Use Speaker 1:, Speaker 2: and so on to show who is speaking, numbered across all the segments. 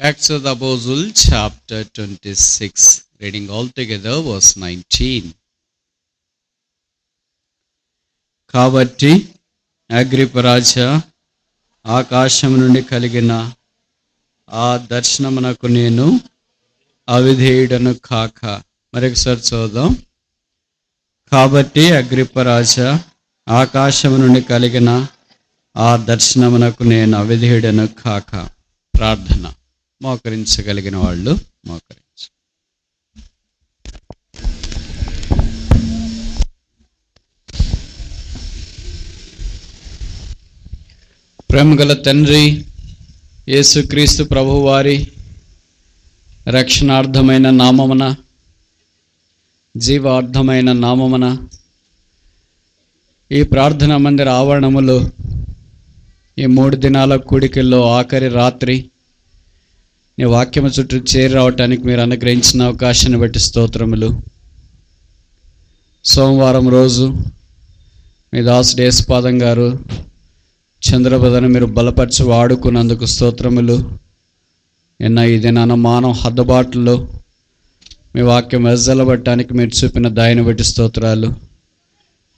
Speaker 1: Acts of the Apostle, chapter 26. Reading all together, verse 19. కాబట్టి అగ్రిపరాజా, ఆకాశం నుండి కలిగిన ఆ దర్శనమునకు నేను అవిధేయుడను కాక. మరొకసారి చూద్దాం. కాబట్టి అగ్రిపరాజా, ఆకాశం నుండి కలిగిన ఆ దర్శనమునకు నేను అవిధేయుడను కాక. ప్రార్థన. మోకరించగలిగిన వాళ్ళు మోకరించు. ప్రేమగల తండ్రి యేసుక్రీస్తు ప్రభువారి రక్షణార్థమైన నామమున, జీవార్థమైన నామమున ఈ ప్రార్థనా మందిర ఆవరణములో ఈ 3 దినాల కూడికల్లో ఆఖరి రాత్రి నీ వాక్యము చుట్టూ చేరి రావటానికి మీరు అనుగ్రహించిన అవకాశాన్ని బట్టి స్తోత్రములు. సోమవారం రోజు మీ దాసుడు యేసుపాదం గారు చంద్రబదను మీరు బలపరిచి వాడుకున్నందుకు స్తోత్రములు. నిన్న ఈ దినాన మానవ హద్దుబాటులో మీ వాక్యం వెజ్జలబట్టడానికి మీరు చూపిన దయను బట్టి స్తోత్రాలు.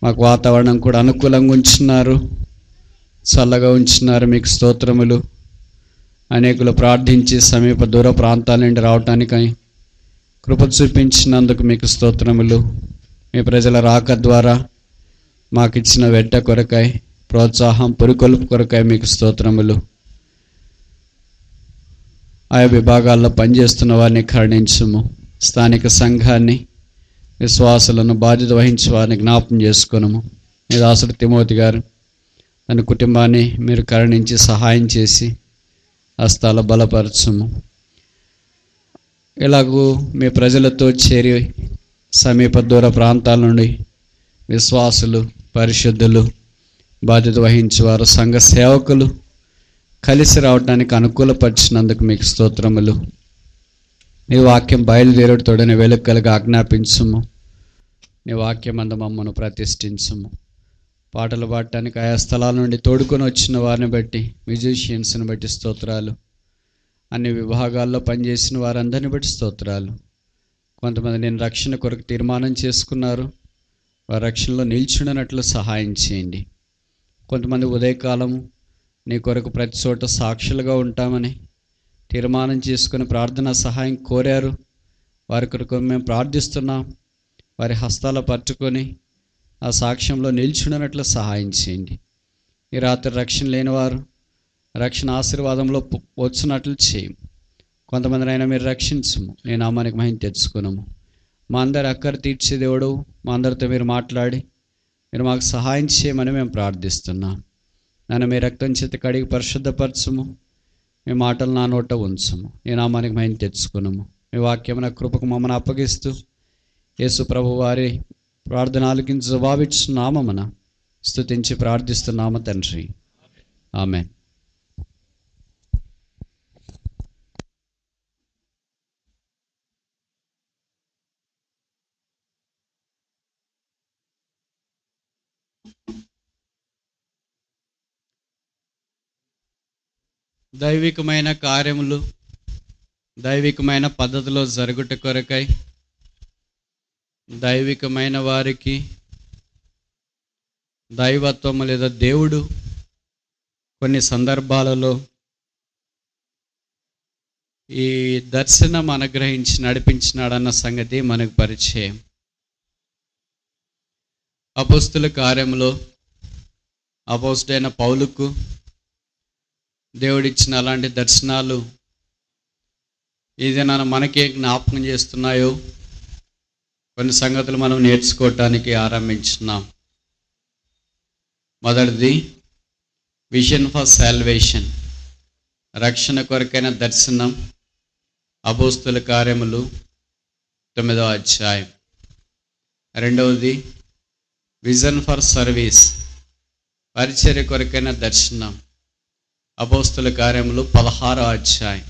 Speaker 1: మాకు వాతావరణం కూడా అనుకూలంగా ఉంచున్నారు, చల్లగా ఉంచున్నారు, మీకు స్తోత్రములు. అనేకులు ప్రార్థించి సమీప దూర ప్రాంతాల నుండి రావటానికి కృప చూపించినందుకు మీకు స్తోత్రములు. మీ ప్రజల రాక ద్వారా మాకు ఇచ్చిన వెంట కొరకై, ప్రోత్సాహం, పురికొల్పు కొరకై మీకు స్తోత్రములు. ఆయా విభాగాల్లో పనిచేస్తున్న వారిని కరుణించుము. స్థానిక సంఘాన్ని, విశ్వాసులను, బాధ్యత వహించే వారిని జ్ఞాపం చేసుకునము. మీ దాసుడు తిమోతి గారు, తన కుటుంబాన్ని మీరు కరుణించి సహాయం చేసి హస్తాల బలపరచుము. ఇలాగూ మీ ప్రజలతో చేరి సమీప దూర ప్రాంతాల నుండి విశ్వాసులు, పరిశుద్ధులు, బాధ్యత వహించేవారు, సంఘ సేవకులు కలిసి రావడానికి అనుకూలపరిచినందుకు మీకు స్తోత్రములు. నీ వాక్యం బయలుదేరుతోడని వెలుకలుగా ఆజ్ఞాపించుము. నీ వాక్యం అందు మమ్మను ప్రతిష్ఠించుము. పాటలు పాడటానికి ఆయా స్థలాల నుండి తోడుకొని వచ్చిన వారిని బట్టి, మ్యూజిషియన్స్ని బట్టి స్తోత్రాలు. అన్ని విభాగాల్లో పనిచేసిన వారందరిని బట్టి స్తోత్రాలు. కొంతమంది నేను రక్షణ కొరకు తీర్మానం చేసుకున్నారు, వారి రక్షణలో నిల్చుండనట్లు సహాయం చేయండి. కొంతమంది ఉదయకాలము నీ కొరకు ప్రతి చోట సాక్షులుగా ఉంటామని తీర్మానం చేసుకుని ప్రార్థనా సహాయం కోరారు. వారి కొరకు మేము ప్రార్థిస్తున్నాం. వారి హస్తాల పట్టుకొని ఆ సాక్ష్యంలో నిల్చుండనట్లు సహాయం చేయండి. ఈ రాత్రి రక్షణ లేనివారు రక్షణ ఆశీర్వాదంలో వచ్చినట్లు చేయం. కొంతమందినైనా మీరు రక్షించము. నీ నామానికి మహిమ తెచ్చుకున్నాము. మా అందరి అక్కర తీర్చే దేవుడు, మా అందరితో మీరు మాట్లాడి మీరు మాకు సహాయం చేయమని మేము ప్రార్థిస్తున్నాం. నన్ను మీ రక్తం చేత కడిగి పరిశుద్ధపరచుము. మీ మాటలు నా నోట ఉంచుము. నీ నామానికి మహిమ తెచ్చుకున్నాము. మీ వాక్యమున కృపకు మమ్మల్ని అప్పగిస్తూ యేసు ప్రభు వారి ప్రార్థన ఆలకించి జవాబిచ్చున్నామన స్తుతించి ప్రార్థిస్తున్నామ తండ్రి, ఆమేన్. దైవికమైన కార్యములు దైవికమైన పద్ధతిలో జరుగుట కొరకై దైవికమైన వారికి దైవత్వము లేదా దేవుడు కొన్ని సందర్భాలలో ఈ దర్శనం అనుగ్రహించి నడిపించినాడన్న సంగతి మనకు పరిచయం. అపోస్తుల కార్యములో అపోస్తుడైన పౌలుకు దేవుడిచ్చిన అలాంటి దర్శనాలు ఇది నన్ను మనకే జ్ఞాపకం చేస్తున్నాయో కొన్ని సంగతులు మనం నేర్చుకోవటానికి ఆరంభించున్నాం. మొదటిది విజన్ ఫర్ సాల్వేషన్, రక్షణ కొరకైన దర్శనం. అపోస్తుల కార్యములు 9వ అధ్యాయం. రెండవది విజన్ ఫర్ సర్వీస్, పరిచర్య కొరకైన దర్శనం. అపోస్తుల కార్యములు 16వ అధ్యాయం.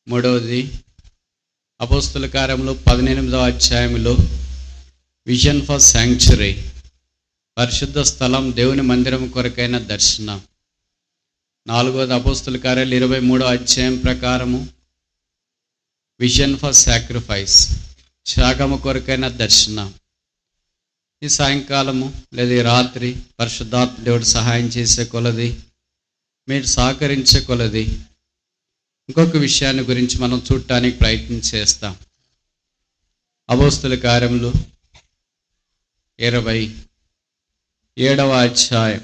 Speaker 1: మూడవది అపోస్తుల కార్యములు 18వ అధ్యాయంలో విజన్ ఫర్ శాంక్చురీ, పరిశుద్ధ స్థలం, దేవుని మందిరం కొరకైన దర్శనం. 4వది అపోస్తుల కార్యాలు 23వ అధ్యాయం ప్రకారము విజన్ ఫర్ సాక్రిఫైస్, త్యాగము కొరకైన దర్శనం. ఈ సాయంకాలము లేదా ఈ రాత్రి పరిశుద్ధాత్మ దేవుడు సహాయం చేసే కొలది, మీరు సహకరించే కొలది ఇంకొక విషయాన్ని గురించి మనం చూడటానికి ప్రయత్నం చేస్తాం. అపోస్తుల కార్యములు 27వ అధ్యాయం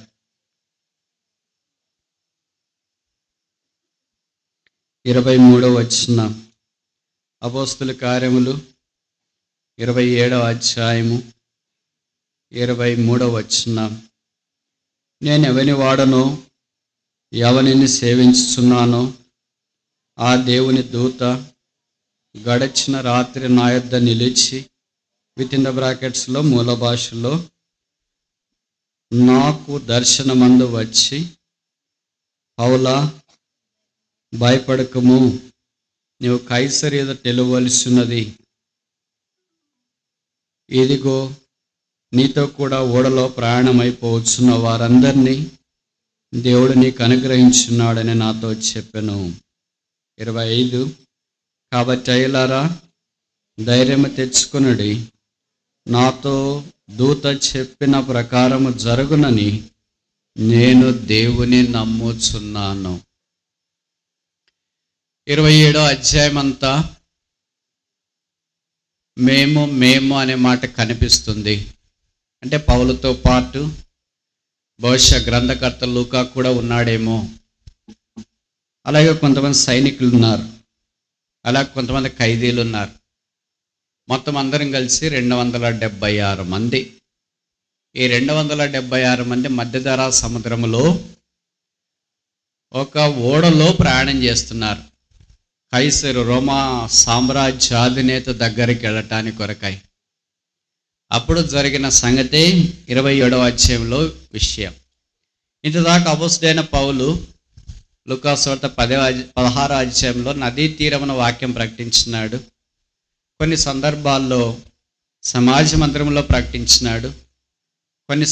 Speaker 1: 23వ వచనం. అపోస్తుల కార్యములు 27వ అధ్యాయము 23వ వచనం. నేను ఎవని వాడనో, ఎవనిని సేవించుచున్నానో ఆ దేవుని దూత గడచిన రాత్రి నా యొద్ద నిలిచి (బ్రాకెట్స్లో మూల భాషలో) నాకు దర్శనమందు వచ్చి, పౌలా, భయపడకము, నీవు కైసరు ఎదుట నిలవలసినది. ఇదిగో, నీతో కూడా ఓడలో ప్రయాణమైపోవచ్చున్న వారందరినీ దేవుడు నీకు అనుగ్రహించున్నాడని నాతో చెప్పెను. 25. కాబట్టి అయ్యలారా, ధైర్యము తెచ్చుకొనుడి, నాతో దూత చెప్పిన ప్రకారము జరుగునని నేను దేవుని నమ్ముచున్నాను. 27వ అధ్యాయం అంతా మేము అనే మాట కనిపిస్తుంది. అంటే పౌలుతో పాటు బహుశా గ్రంథకర్త లూకా కూడా ఉన్నాడేమో. అలాగే కొంతమంది సైనికులు ఉన్నారు, అలాగే కొంతమంది ఖైదీలు ఉన్నారు. మొత్తం అందరం కలిసి 276 మంది. ఈ 276 మంది మధ్యధరా సముద్రంలో ఒక ఓడలో ప్రయాణం చేస్తున్నారు. కైసరు, రోమా సామ్రాజ్యాధినేత దగ్గరికి వెళ్ళటానికి కొరకై. అప్పుడు జరిగిన సంగతే 27వ అధ్యాయంలో విషయం. ఇంతదాకా అపోస్తలుడైన పౌలు లూకా సువార్త 16వ అధ్యాయంలో నదీ తీరమున వాక్యం ప్రకటించినాడు. కొన్ని సందర్భాల్లో సమాజ మందిరంలో ప్రకటించినాడు. కొన్ని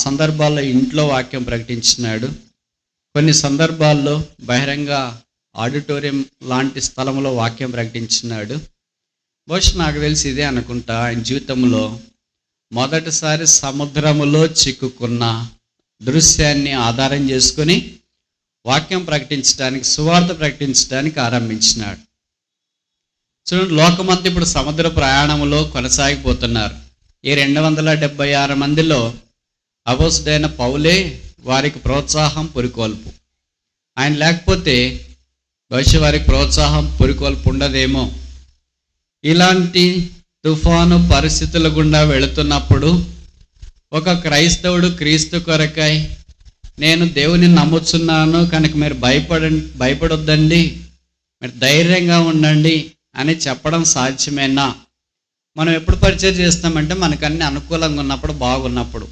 Speaker 1: సందర్భాల్లో ఇంట్లో వాక్యం ప్రకటించినాడు. కొన్ని సందర్భాల్లో బహిరంగ ఆడిటోరియం లాంటి స్థలంలో వాక్యం ప్రకటించినాడు. బహుశా నాకు తెలిసి ఇదే అనుకుంటా ఆయన జీవితంలో మొదటిసారి సముద్రములో చిక్కుకున్న దృశ్యాన్ని ఆధారం చేసుకొని వాక్యం ప్రకటించడానికి, సువార్త ప్రకటించడానికి ఆరంభించినాడు. చూడండి, లోకమంతా ఇప్పుడు సముద్ర ప్రయాణంలో కొనసాగిపోతున్నారు. ఈ 276 మందిలో అపోస్తలుడైన పౌలే వారికి ప్రోత్సాహం, పురికొల్పు. ఆయన లేకపోతే బహుశా వారికి ప్రోత్సాహం, పురికొల్పు ఉండదేమో. ఇలాంటి తుఫాను పరిస్థితుల గుండా వెళుతున్నప్పుడు ఒక క్రైస్తవుడు క్రీస్తు కొరకై, నేను దేవుని నమ్ముచున్నాను కనుక మీరు భయపడొద్దండి, మీరు ధైర్యంగా ఉండండి అని చెప్పడం సాధ్యమేనా? మనం ఎప్పుడు పరిచయం చేస్తామంటే మనకన్నీ అనుకూలంగా ఉన్నప్పుడు, బాగున్నప్పుడు.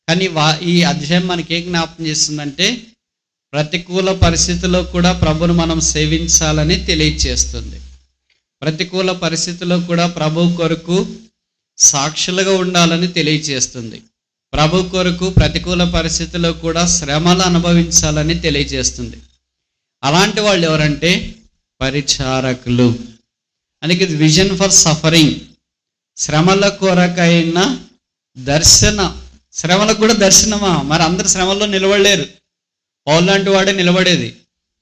Speaker 1: కానీ ఈ అధ్యాయం మనకి ఏం జ్ఞాపకం చేస్తుందంటే ప్రతికూల పరిస్థితుల్లో కూడా ప్రభువును మనం సేవించాలని తెలియచేస్తుంది. ప్రతికూల పరిస్థితుల్లో కూడా ప్రభు కొరకు సాక్షులుగా ఉండాలని తెలియచేస్తుంది. ప్రభు కొరకు ప్రతికూల పరిస్థితుల్లో కూడా శ్రమలు అనుభవించాలని తెలియజేస్తుంది. అలాంటి వాళ్ళు ఎవరంటే పరిచారకులు. అందుకే విజన్ ఫర్ సఫరింగ్, శ్రమల కొరకైన దర్శనం. శ్రమలకు కూడా దర్శనమా? మరి అందరు శ్రమల్లో నిలబడలేరు. పౌలు లాంటి వాడే నిలబడేది.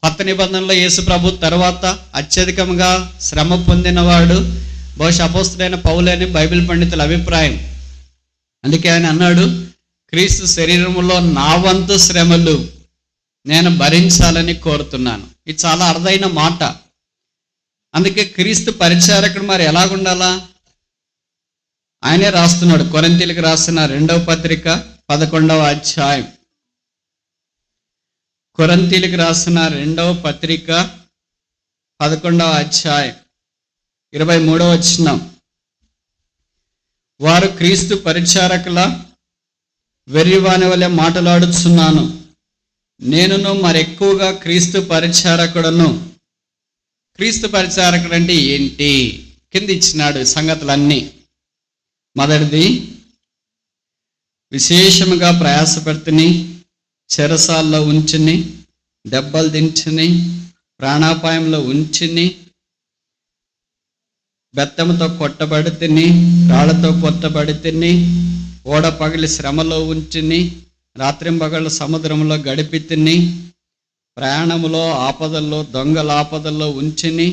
Speaker 1: కొత్త నిబంధనలో యేసు ప్రభు తర్వాత అత్యధికంగా శ్రమ పొందినవాడు బహుశా అపోస్తలుడైన పౌలు అని బైబిల్ పండితుల అభిప్రాయం. అందుకే ఆయన అన్నాడు, క్రీస్తు శరీరములో నా వంతు శ్రమలు నేను భరించాలని కోరుతున్నాను. ఇది చాలా అరుదైన మాట. అందుకే క్రీస్తు పరిచారకుడు మరి ఎలాగుండాలా? ఆయనే రాస్తున్నాడు. కొరింథీయులకు రాసిన 2వ పత్రిక 11వ అధ్యాయం. కొరింథీయులకు రాసిన 2వ పత్రిక 11వ అధ్యాయం 23వ వచనం. వారు క్రీస్తు పరిచారకుల వెర్రివాని వలె మాట్లాడుచున్నాను, నేనును మరెక్కువగా క్రీస్తు పరిచారకుడను. క్రీస్తు పరిచారకుడు అంటే ఏంటి? కింద ఇచ్చినాడు సంగతులన్నీ. మొదటిది, విశేషముగా ప్రయాసపడుతుని, చెరసాల్లో ఉంచుని, దెబ్బలు దించుని, ప్రాణాపాయంలో ఉంచుని, బెత్తంతో కొట్టబడి తిని, రాళ్లతో కొట్టబడి తిని, ఓడ పగిలి శ్రమలో ఉంచుని, రాత్రింబగళ్ళు సముద్రంలో గడిపి తిని, ప్రయాణములో ఆపదల్లో, దొంగల ఆపదల్లో ఉంచుని,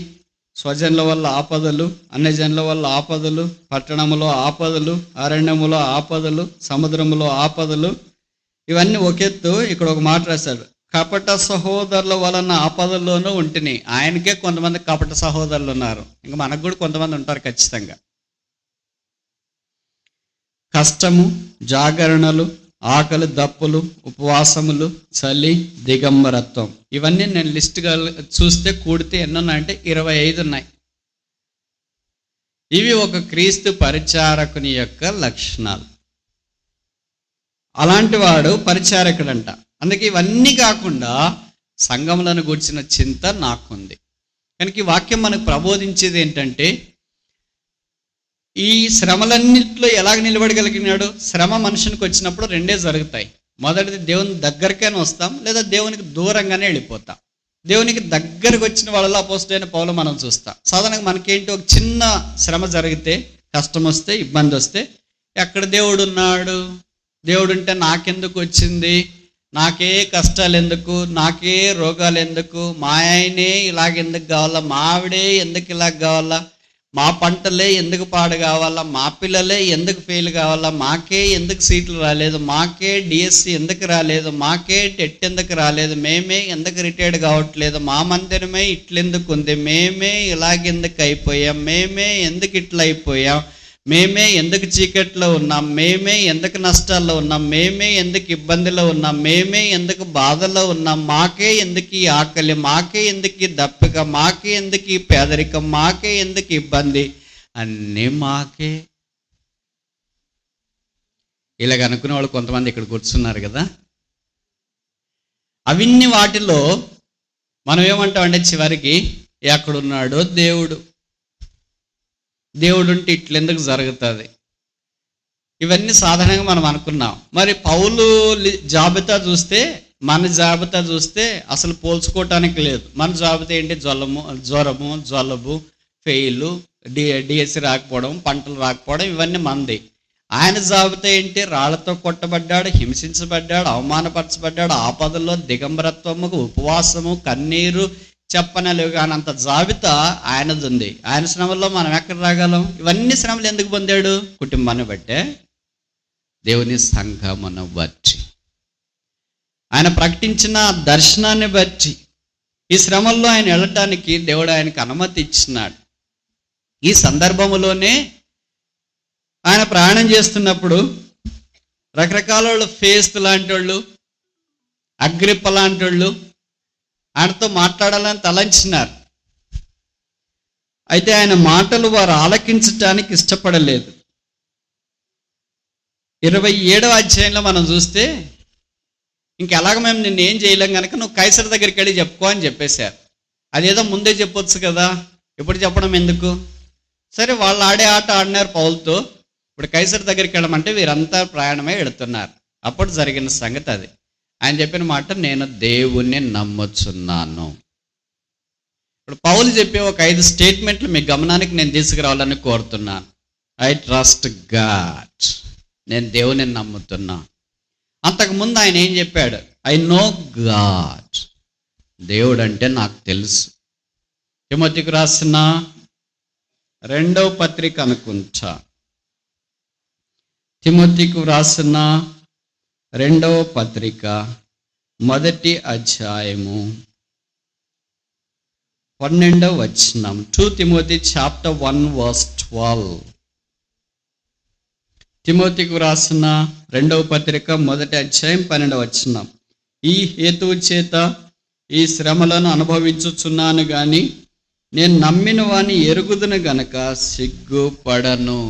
Speaker 1: స్వజనుల వల్ల ఆపదలు, అన్యజనుల వల్ల ఆపదలు, పట్టణములో ఆపదలు, అరణ్యములో ఆపదలు, సముద్రములో ఆపదలు. ఇవన్నీ ఒకెత్తు. ఇక్కడ ఒక మాట రాశాడు, కపట సహోదరుల వలన ఆపదల్లోనూ ఉంటుని. ఆయనకే కొంతమంది కపట సహోదరులు ఉన్నారు, ఇంకా మనకు కూడా కొంతమంది ఉంటారు ఖచ్చితంగా. కష్టము, జాగరణలు, ఆకలి దప్పులు, ఉపవాసములు, చలి, దిగంబరత్వం. ఇవన్నీ నేను లిస్ట్గా చూస్తే కూడితే ఎన్నున్నాయంటే 25 ఉన్నాయి. ఇవి ఒక క్రీస్తు పరిచారకుని యొక్క లక్షణాలు. అలాంటి వాడు పరిచారకుడంట. అందుకే ఇవన్నీ కాకుండా సంఘములను గూర్చిన చింత నాకుంది. కనుక ఈ వాక్యం మనకు ప్రబోధించేది ఏంటంటే, ఈ శ్రమలన్నింటిలో ఎలాగ నిలబడగలిగినాడు? శ్రమ మనుషునికి వచ్చినప్పుడు రెండే జరుగుతాయి. మొదటిది దేవుని దగ్గరికైనా వస్తాం, లేదా దేవునికి దూరంగానే వెళ్ళిపోతాం. దేవునికి దగ్గరకు వచ్చిన వాళ్ళలో అపోస్తలుడైన పౌలు మనం చూస్తాం. సాధారణంగా మనకేంటి, ఒక చిన్న శ్రమ జరిగితే, కష్టం వస్తే, ఇబ్బంది వస్తే, ఎక్కడ దేవుడు ఉన్నాడు, దేవుడు ఉంటే నాకెందుకు వచ్చింది, నాకే కష్టాలు ఎందుకు, నాకే రోగాలు ఎందుకు, మా ఆయనే ఇలాగెందుకు కావాలా, మా ఆవిడే ఎందుకు ఇలాగ కావాలా, మా పంటలే ఎందుకు పాడు కావాలా, మా పిల్లలే ఎందుకు ఫెయిల్ కావాలా, మాకే ఎందుకు సీట్లు రాలేదు, మాకే డిఎస్సి ఎందుకు రాలేదు, మాకే టెట్ ఎందుకు రాలేదు, మేమే ఎందుకు రిటైర్డ్ కావట్లేదు, మా మందిరమే ఇట్లెందుకు ఉంది, మేమే ఇలాగెందుకు అయిపోయాం, మేమే ఎందుకు ఇట్లా అయిపోయాం, మేమే ఎందుకు చీకట్లో ఉన్నాం, మేమే ఎందుకు నష్టాల్లో ఉన్నాం, మేమే ఎందుకు ఇబ్బందిలో ఉన్నాం, మేమే ఎందుకు బాధలో ఉన్నాం, మాకే ఎందుకు ఈ ఆకలి, మాకే ఎందుకు ఈ దప్పిక, మాకే ఎందుకు ఈ పేదరికం, మాకే ఎందుకు ఇబ్బంది, అన్నీ మాకే. ఇలాగ అనుకునే వాళ్ళు కొంతమంది ఇక్కడ కూర్చున్నారు కదా. అవన్నీ వాటిలో మనం ఏమంటామంటే చివరికి, ఎక్కడున్నాడో దేవుడు, దేవుడు ఉంటే ఇట్లెందుకు జరుగుతుంది, ఇవన్నీ సాధారణంగా మనం అనుకున్నాం. మరి పౌలు జాబితా చూస్తే, మన జాబితా చూస్తే అసలు పోల్చుకోవటానికి లేదు. మన జాబితా ఏంటి? జ్వరము, జలుబు, ఫెయిలు, డిఎస్సి రాకపోవడం, పంటలు రాకపోవడం, ఇవన్నీ మంది. ఆయన జాబితా ఏంటి? రాళ్లతో కొట్టబడ్డాడు, హింసించబడ్డాడు, అవమానపరచబడ్డాడు, ఆపదల్లో, దిగంబరత్వము, ఉపవాసము, కన్నీరు, చెప్పనలేవు కానంత జాబితా ఆయనది ఉంది. ఆయన శ్రమల్లో మనం ఎక్కడ రాగలం? ఇవన్నీ శ్రమలు ఎందుకు పొందాడు? కుటుంబాన్ని బట్టే, దేవుని సంఘమును బట్టి, ఆయన ప్రకటించిన దర్శనాన్ని బట్టి ఈ శ్రమల్లో ఆయన వెళ్ళటానికి దేవుడు ఆయనకు అనుమతి ఇచ్చినాడు. ఈ సందర్భంలోనే ఆయన ప్రయాణం చేస్తున్నప్పుడు రకరకాల వాళ్ళు, ఫేస్తు లాంటి వాళ్ళు, అగ్రిప్ప లాంటి వాళ్ళు ఆయనతో మాట్లాడాలని తలంచినారు. అయితే ఆయన మాటలు వారు ఆలకించటానికి ఇష్టపడలేదు. 27వ అధ్యాయంలో మనం చూస్తే, ఇంకెలాగ మేము నిన్ను ఏం చేయలేం కనుక నువ్వు కైసర్ దగ్గరికి వెళ్ళి చెప్పుకో అని చెప్పేశారు. అదేదో ముందే చెప్పొచ్చు కదా, ఇప్పుడు చెప్పడం ఎందుకు? సరే, వాళ్ళు ఆడే ఆట ఆడినారు పౌలుతో. ఇప్పుడు కైసర్ దగ్గరికి వెళ్ళమంటే వీరంతా ప్రయాణమే వెళుతున్నారు. అప్పుడు జరిగిన సంగతి అది. ఆయన చెప్పిన మాట, నేను దేవుణ్ణి నమ్ముచున్నాను. ఇప్పుడు పౌలు చెప్పే ఒక 5 స్టేట్మెంట్లు మీ గమనానికి నేను తీసుకురావాలని కోరుతున్నాను. ఐ ట్రస్ట్ గాడ్, నేను దేవుని నమ్ముతున్నా. అంతకుముందు ఆయన ఏం చెప్పాడు? ఐ నో గాడ్, దేవుడు అంటే నాకు తెలుసు. తిమోతికి రాసిన 2వ పత్రిక అనుకుంటా, తిమోతికి రాసిన 2వ పత్రిక 1వ అధ్యాయము 12వ వచనం. 2 Timothy chapter 1 verse 12. తిమోతికి రాసిన 2వ పత్రిక 1వ అధ్యాయం 12వ వచనం. ఈ హేతువు చేత ఈ శ్రమలను అనుభవించుచున్నాను గాని నేను నమ్మిన వాని ఎరుగుదును గనక సిగ్గుపడను.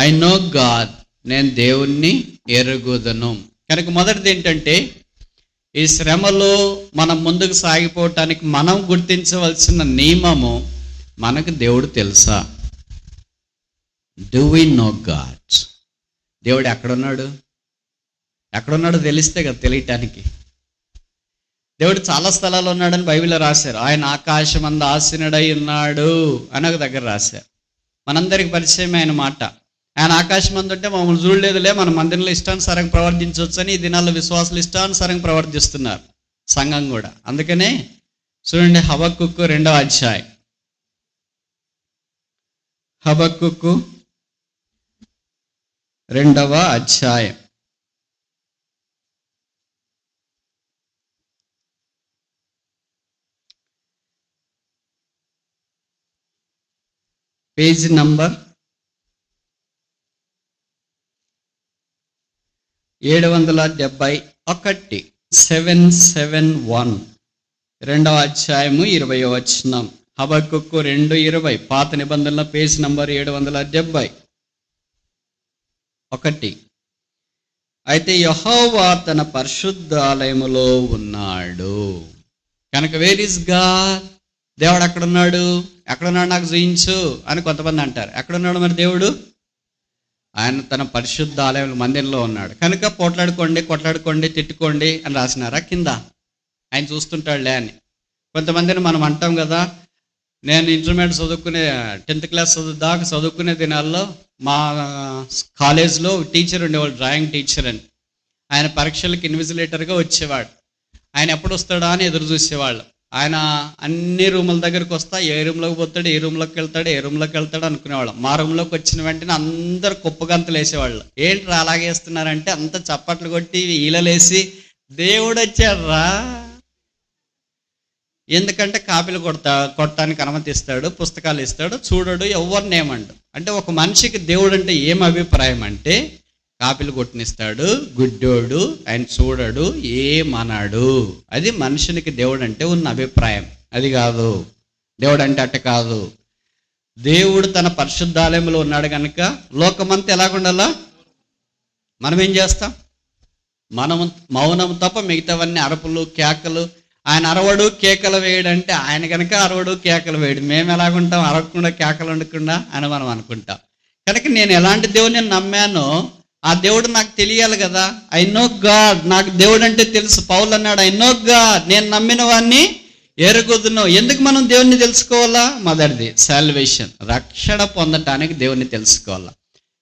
Speaker 1: ఐ నో గాడ్, నేను దేవుణ్ణి ఎరుగుదును. కనుక మొదటిది ఏంటంటే, ఈ శ్రమలో మనం ముందుకు సాగిపోవటానికి మనం గుర్తించవలసిన నియమము, మనకు దేవుడు తెలుసా? Do we know God? దేవుడు ఎక్కడున్నాడు? ఎక్కడున్నాడో తెలిస్తే కదా తెలియటానికి. దేవుడు చాలా స్థలాల్లో ఉన్నాడని బైబిల్లో రాశారు. ఆయన ఆకాశమందు ఆసీనుడై ఉన్నాడు అని ఒక దగ్గర రాశారు. మనందరికి పరిచయం ఆయన మాట. ఆయన ఆకాశమందు ఉంటే మమ్మల్ని చూడలేదులే, మన మందిరంలో ఇష్టానుసారంగా ప్రవర్తించవచ్చు అని ఈ దినాల్లో విశ్వాసులు ఇష్టానుసారంగా ప్రవర్తిస్తున్నారు, సంఘం కూడా. అందుకనే చూడండి, హబక్కూకు 2వ అధ్యాయం. హబక్కూకు 2వ అధ్యాయం పేజీ నంబర్ 771, 771, 2వ అధ్యాయము 20వ వచనం. హబక్కూకు 2:20, పాత నిబంధనల పేజీ నంబర్ 771. అయితే యెహోవా తన పరిశుద్ధాలయములో ఉన్నాడు కనుక వేర్ ఇస్ గాడ్, దేవుడు ఎక్కడున్నాడు, ఎక్కడున్నాడు నాకు చూయించు అని కొంతమంది అంటారు. ఎక్కడున్నాడు మరి దేవుడు? ఆయన తన పరిశుద్ధ ఆలయం మందిరంలో ఉన్నాడు కనుక కొట్లాడుకోండి తిట్టుకోండి అని రాసినారా కింద? ఆయన చూస్తుంటాడులే అని. కొంతమందిని మనం అంటాం కదా, నేను ఇంటర్మీడియట్ చదువుకునే 10th క్లాస్ దాకా చదువుకునే దినాల్లో మా కాలేజ్లో టీచర్ ఉండేవాళ్ళు, డ్రాయింగ్ టీచర్ అని. ఆయన పరీక్షలకు ఇన్విజిలేటర్గా వచ్చేవాడు. ఆయన ఎప్పుడు వస్తాడా అని ఎదురు చూసేవాళ్ళు. ఆయన అన్ని రూముల దగ్గరికి వస్తా, ఏ రూమ్లోకి పోతాడు, ఏ రూమ్లోకి వెళ్తాడు అనుకునేవాళ్ళం. మా రూమ్లోకి వచ్చిన వెంటనే అందరు కుప్పగంతలు వేసేవాళ్ళు. ఏంట్రా అలాగే వేస్తున్నారంటే అంత చప్పట్లు కొట్టి ఈలలేసి, దేవుడు వచ్చాడ్రా. ఎందుకంటే కాపీలు కొట్టడానికి అనుమతిస్తాడు, పుస్తకాలు ఇస్తాడు, చూడడు, ఎవరిని ఏమండు. అంటే ఒక మనిషికి దేవుడు అంటే ఏం అభిప్రాయం అంటే, కాపీలు కొట్టనిస్తాడు, గుడ్డోడు, ఆయన చూడడు, ఏమన్నాడు. అది మనుషునికి దేవుడు అంటే ఉన్న అభిప్రాయం. అది కాదు దేవుడు అంటే, అట్ట కాదు. దేవుడు తన పరిశుద్ధాలయంలో ఉన్నాడు కనుక లోకమంతా ఎలాగుండాలా? మనం ఏం చేస్తాం? మనం మౌనం తప్ప మిగతావన్నీ అరుపులు కేకలు. ఆయన అరవడు కేకలు వేయడంటే ఆయన కనుక అరవడు కేకలు వేయడు. మేము ఎలాగుంటాం? అరవకుండా కేకలు వండకుండా అని మనం అనుకుంటాం. కనుక నేను ఎలాంటి దేవుడిని నమ్మానో ఆ దేవుడు నాకు తెలియాలి కదా. ఐ నో గాడ్, నాకు దేవుడు అంటే తెలుసు. పౌలు అన్నాడు, ఐ నో గాడ్, నేను నమ్మిన వాడిని ఎరుగుదును. ఎందుకు మనం దేవుణ్ణి తెలుసుకోవాలా? మొదటిది సాల్వేషన్, రక్షణ పొందటానికి దేవుణ్ణి తెలుసుకోవాలా.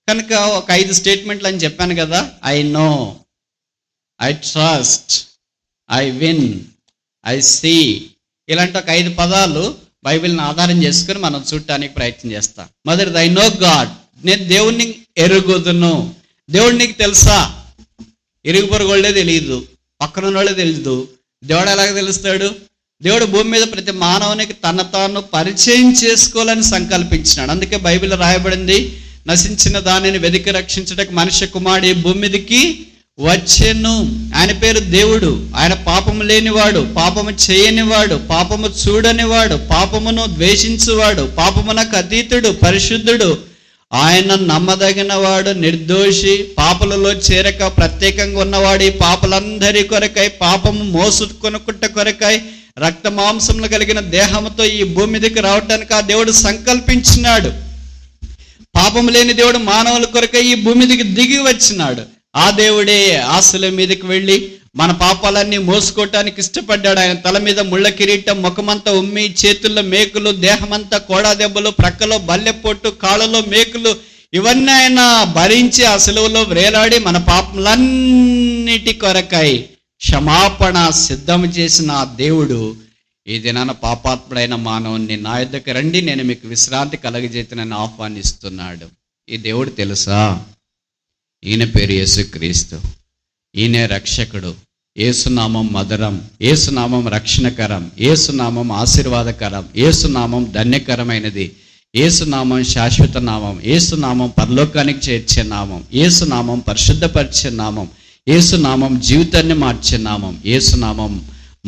Speaker 1: కనుక ఒక 5 స్టేట్మెంట్లు అని చెప్పాను కదా. I know, I trust, I win, I see. ఇలాంటి ఒక 5 పదాలు బైబిల్ని ఆధారం చేసుకుని మనం చూడటానికి ప్రయత్నం చేస్తాం. మొదటిది ఐ నో గాడ్, నేను దేవుణ్ణి ఎరుగుదును. దేవుడు నీకు తెలుసా? ఇరుగు పొరుగు వాళ్ళే తెలియదు, పక్కన వాళ్ళే తెలియదు. దేవుడు ఎలాగ తెలుస్తాడు? దేవుడు భూమి మీద ప్రతి మానవునికి తన తాను పరిచయం చేసుకోవాలని సంకల్పించినాడు. అందుకే బైబిల్ రాయబడింది, నశించిన దానిని వెతికి రక్షించడానికి మనిషి కుమారుడు భూమి మీదకి వచ్చెను. ఆయన పేరు దేవుడు. ఆయన పాపము లేనివాడు, పాపము చేయనివాడు, పాపము చూడనివాడు, పాపమును ద్వేషించువాడు, పాపమునకు అతీతుడు, పరిశుద్ధుడు. ఆయన నమ్మదగిన వాడు, నిర్దోషి, పాపలలో చేరక ప్రత్యేకంగా ఉన్నవాడు. ఈ పాపలందరి కొరకై, పాపము మోసుకొనుకుంట కొరకై, రక్త మాంసములు కలిగిన దేహంతో ఈ భూమి మీదకి రావటానికి ఆ దేవుడు సంకల్పించినాడు. పాపము లేని దేవుడు మానవుల కొరకై ఈ భూమి మీదకి దిగి వచ్చినాడు. ఆ దేవుడే ఆశల మీదకి వెళ్ళి మన పాపాలన్నీ మోసుకోవటానికి ఇష్టపడ్డాడు. ఆయన తల మీద ముళ్ళ కిరీటం, ముఖమంతా ఉమ్మి, చేతుల్లో మేకులు, దేహమంతా కోడా దెబ్బలు, ప్రక్కలో బల్లెపొట్టు, కాళ్ళలో మేకులు, ఇవన్నీ ఆయన భరించి ఆ సిలువలో వేలాడి మన పాపములన్నిటి కొరకై క్షమాపణ సిద్ధం చేసిన ఆ దేవుడు ఈ దినాన పాపాత్ముడైన మానవుని నా యొద్దకు రండి, నేను మీకు విశ్రాంతి కలగజేతునని ఆహ్వానిస్తున్నాడు. ఈ దేవుడు తెలుసా? ఈయన పేరు యేసుక్రీస్తు. ఈయనే రక్షకుడు. యేసునామం మధురం, యేసునామం రక్షణకరం, యేసునామం ఆశీర్వాదకరం, యేసునామం ధన్యకరమైనది, యేసునామం శాశ్వత నామం, యేసునామం పరలోకానికి చేర్చే నామం, యేసునామం పరిశుద్ధపరిచే నామం, యేసునామం జీవితాన్ని మార్చే నామం, యేసునామం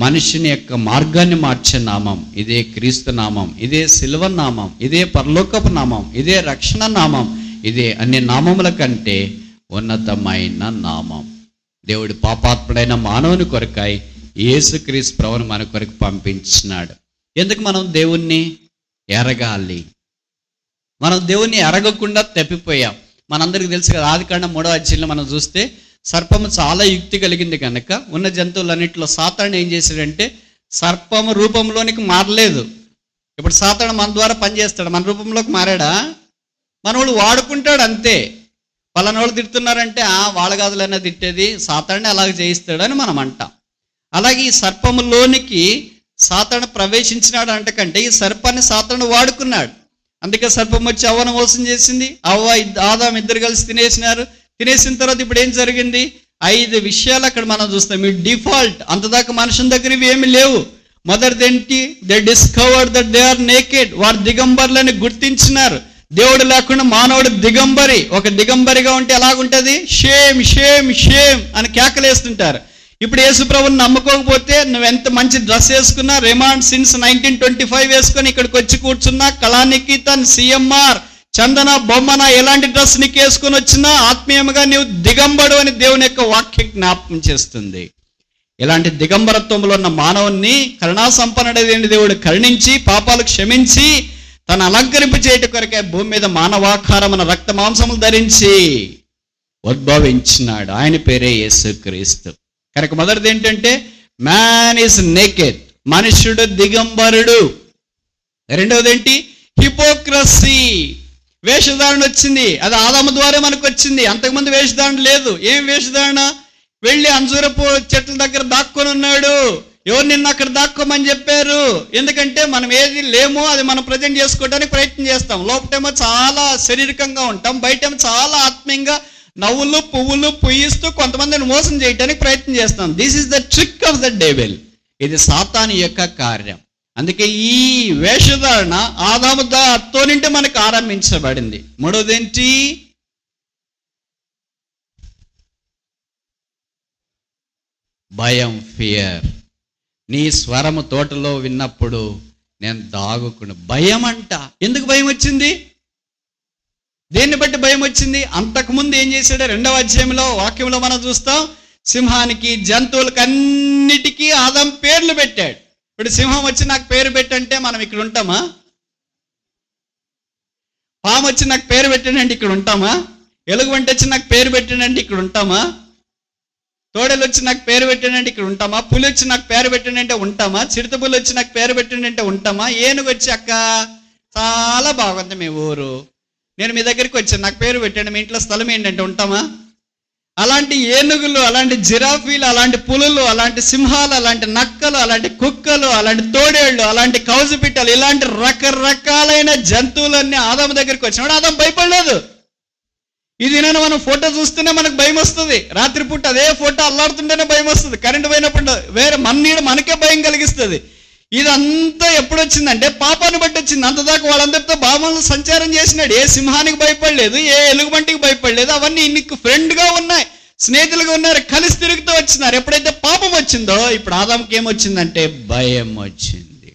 Speaker 1: మనిషిని యొక్క మార్గాన్ని మార్చే నామం. ఇదే క్రీస్తు నామం, ఇదే సిలువ నామం, ఇదే పరలోకపు నామం, ఇదే రక్షణ నామం, ఇదే అన్ని నామముల కంటే ఉన్నతమైన నామం. దేవుడు పాపాత్ముడైన మానవుని కొరకై యేసుక్రీస్తు ప్రభువును మన కొరకు పంపించినాడు. ఎందుకు మనం దేవుణ్ణి ఎరగాలి? మనం దేవుణ్ణి ఎరగకుండా తప్పిపోయాం. మనందరికీ తెలుసు కదా, ఆదికాండం 3వ అధ్యాయంలో మనం చూస్తే సర్పము చాలా యుక్తి కలిగింది కనుక ఉన్న జంతువులన్నింటిలో సాతాను ఏం చేశాడంటే సర్పము రూపంలోనికి మారలేదు. ఇప్పుడు సాతాను మన ద్వారా పనిచేస్తాడు, మన రూపంలోకి మారాడా? మనోడు వాడుకుంటాడు అంతే. పలానోళ్ళు తిడుతున్నారంటే వాళ్ళ గాదులైనా తిట్టేది, సాతాన్ని అలాగే చేయిస్తాడు అని మనం అంటాం. అలాగే ఈ సర్పములోనికి సాతాను ప్రవేశించినాడు అంటకంటే ఈ సర్పాన్ని సాతాను వాడుకున్నాడు. అందుకే సర్పం వచ్చి అవ్వను మోసం చేసింది, ఆదాము ఇద్దరు కలిసి తినేసినారు. తినేసిన తర్వాత ఇప్పుడు ఏం జరిగింది? 5 విషయాలు అక్కడ మనం చూస్తాం. ఈ డిఫాల్ట్ అంతదాకా మనుషుల దగ్గర ఇవి ఏమి లేవు. మొదటిదేంటి? They discovered that they are naked. వారు దిగంబరులని గుర్తించినారు. దేవుడు లేకుండా మానవుడు దిగంబరి. ఒక దిగంబరిగా ఉంటే ఎలాగుంటుంది? షేమ్ షేమ్ షేమ్ అని కేకలేస్తుంటారు. ఇప్పుడు యేసుప్రభుని నమ్ముకోకపోతే నువ్వు ఎంత మంచి డ్రెస్ వేసుకున్నా, రెమాండ్ సిన్స్ 1925 వేసుకొని ఇక్కడికి వచ్చి కూర్చున్నా, కళానికేతన్, సిఎంఆర్, చందన, బొమ్మన ఎలాంటి డ్రెస్ నీకు వేసుకొని వచ్చినా ఆత్మీయంగా నీవు దిగంబడు అని దేవుని యొక్క వాక్యం జ్ఞాపకం చేస్తుంది. ఇలాంటి దిగంబరత్వంలో ఉన్న మానవుణ్ణి కరుణా సంపన్నుడైన దేవుడు కరుణించి పాపాలు క్షమించి తను అలంకరింపు చేయట కొరకే భూమి మీద మానవాకారమున రక్త మాంసములు ధరించి ఉద్భవించినాడు. ఆయన పేరే యేసుక్రీస్తు. కనుక మొదటిది ఏంటంటే మ్యాన్ ఈజ్ నేకెడ్, మనుష్యుడు దిగంబరుడు. రెండవది ఏంటి? హిపోక్రసీ, వేషధారణ వచ్చింది. అది ఆదాము ద్వారా మనకు వచ్చింది, అంతకుముందు వేషధారణ లేదు. ఏం వేషధారణ? వెళ్ళి అంజూరపు చెట్ల దగ్గర దాక్కొని ఉన్నాడు. ఎవరు నిన్న అక్కడ దాక్కోమని చెప్పారు? ఎందుకంటే మనం ఏది లేమో అది మనం ప్రజెంట్ చేసుకోవడానికి ప్రయత్నం చేస్తాం. లోపటేమో చాలా శారీరకంగా ఉంటాం, బయటేమో చాలా ఆత్మీయంగా నవ్వులు పువ్వులు పుయ్యిస్తూ కొంతమందిని మోసం చేయడానికి ప్రయత్నం చేస్తాం. This is the trick of the devil. ఇది సాతాను యొక్క కార్యం. అందుకే ఈ వేషధారణ ఆదాముతో నుండి మనకు ఆరంభించబడింది. మూడోది ఏంటి? భయం, ఫియర్. నీ స్వరము తోటలో విన్నప్పుడు నేను దాగుకున్నా. భయం అంట. ఎందుకు భయం వచ్చింది? దేన్ని బట్టి భయం వచ్చింది? అంతకుముందు ఏం చేశాడు? 2వ అధ్యాయంలో వాక్యంలో మనం చూస్తాం. సింహానికి, జంతువులకు అన్నిటికీ ఆదాము పేర్లు పెట్టాడు. ఇప్పుడు సింహం వచ్చి నాకు పేరు పెట్టంటే మనం ఇక్కడ ఉంటామా? పాము వచ్చి నాకు పేరు పెట్టండి ఇక్కడ ఉంటామా? ఎలుగుబంటి వచ్చి నాకు పేరు పెట్టండి ఇక్కడ ఉంటామా? తోడలు వచ్చి నాకు పేరు పెట్టండి ఇక్కడ ఉంటామా? పులి వచ్చి నాకు పేరు పెట్టండి అంటే ఉంటామా? చిరుతపులి వచ్చి నాకు పేరు పెట్టండి అంటే ఉంటామా? ఏనుగు వచ్చి అక్క చాలా బాగుంది మీ ఊరు, నేను మీ దగ్గరికి వచ్చాను, నాకు పేరు పెట్టండి, మీ ఇంట్లో స్థలం ఏంటంటే ఉంటామా? అలాంటి ఏనుగులు, అలాంటి జిరాఫీలు, అలాంటి పులులు, అలాంటి సింహాలు, అలాంటి నక్కలు, అలాంటి కుక్కలు, అలాంటి తోడేళ్ళు, అలాంటి కౌజుపిట్టలు, ఇలాంటి రకరకాలైన జంతువులన్నీ ఆదాము దగ్గరికి వచ్చినాడు. ఆదాము భయపడలేదు. ఇది నేను మనం ఫోటో చూస్తేనే మనకు భయం వస్తుంది. రాత్రిపూట అదే ఫోటో అల్లాడుతుంటేనే భయం వస్తుంది. కరెంటు పోయినప్పుడు వేరే మనకే భయం కలిగిస్తుంది. ఇదంతా ఎప్పుడు వచ్చిందంటే పాపాన్ని బట్టి వచ్చింది. అంతదాకా వాళ్ళందరితో భావనలు సంచారం చేసినాడు. ఏ సింహానికి భయపడలేదు, ఏ ఎలుగుబంటికి భయపడలేదు. అవన్నీ నీకు ఫ్రెండ్గా ఉన్నాయి, స్నేహితులుగా ఉన్నారు, కలిసి తిరుగుతూ వచ్చినారు. ఎప్పుడైతే పాపం వచ్చిందో ఇప్పుడు ఆదాముకి ఏమొచ్చిందంటే భయం వచ్చింది.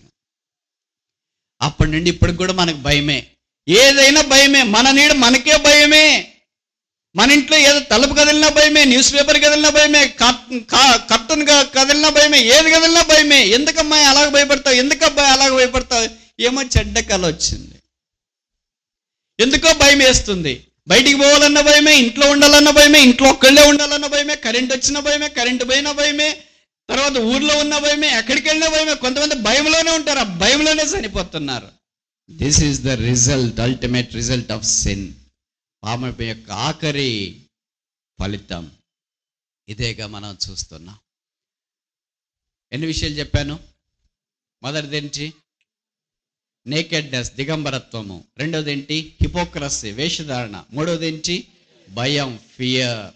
Speaker 1: అప్పటి నుండి ఇప్పటికి కూడా మనకు భయమే, ఏదైనా భయమే. మన నీడ మనకే భయమే. మన ఇంట్లో ఏదో తలుపు కదిలినా భయమే, న్యూస్ పేపర్ కదిలినా భయమే, కర్టన్ కదిలినా భయమే, ఏది కదిలినా భయమే. ఎందుకమ్మా అలాగ భయపడతావు? ఎందుకబ్బాయి అలాగ భయపడతావు? ఏమో చెడ్డ కళ వచ్చింది, ఎందుకో భయం వేస్తుంది. బయటికి పోవాలన్న భయమే, ఇంట్లో ఉండాలన్న భయమే, ఇంట్లో ఒక్కళ్ళే ఉండాలన్న భయమే, కరెంట్ వచ్చిన భయమే, కరెంటు పోయిన భయమే, తర్వాత ఊర్లో ఉన్న భయమే, ఎక్కడికి వెళ్ళిన భయమే. కొంతమంది భయంలోనే ఉంటారు, ఆ భయంలోనే చనిపోతున్నారు. This is the result, ultimate result of sin. పాపం యొక్క ఆఖరి ఫలితం ఇదేగా మనం చూస్తున్నాం. ఎన్ని విషయాలు చెప్పాను? మొదటిది ఏంటి? నేకెడ్నెస్, దిగంబరత్వము. రెండోది ఏంటి? హిపోక్రసీ, వేషధారణ. మూడోది ఏంటి? భయం, ఫియర్.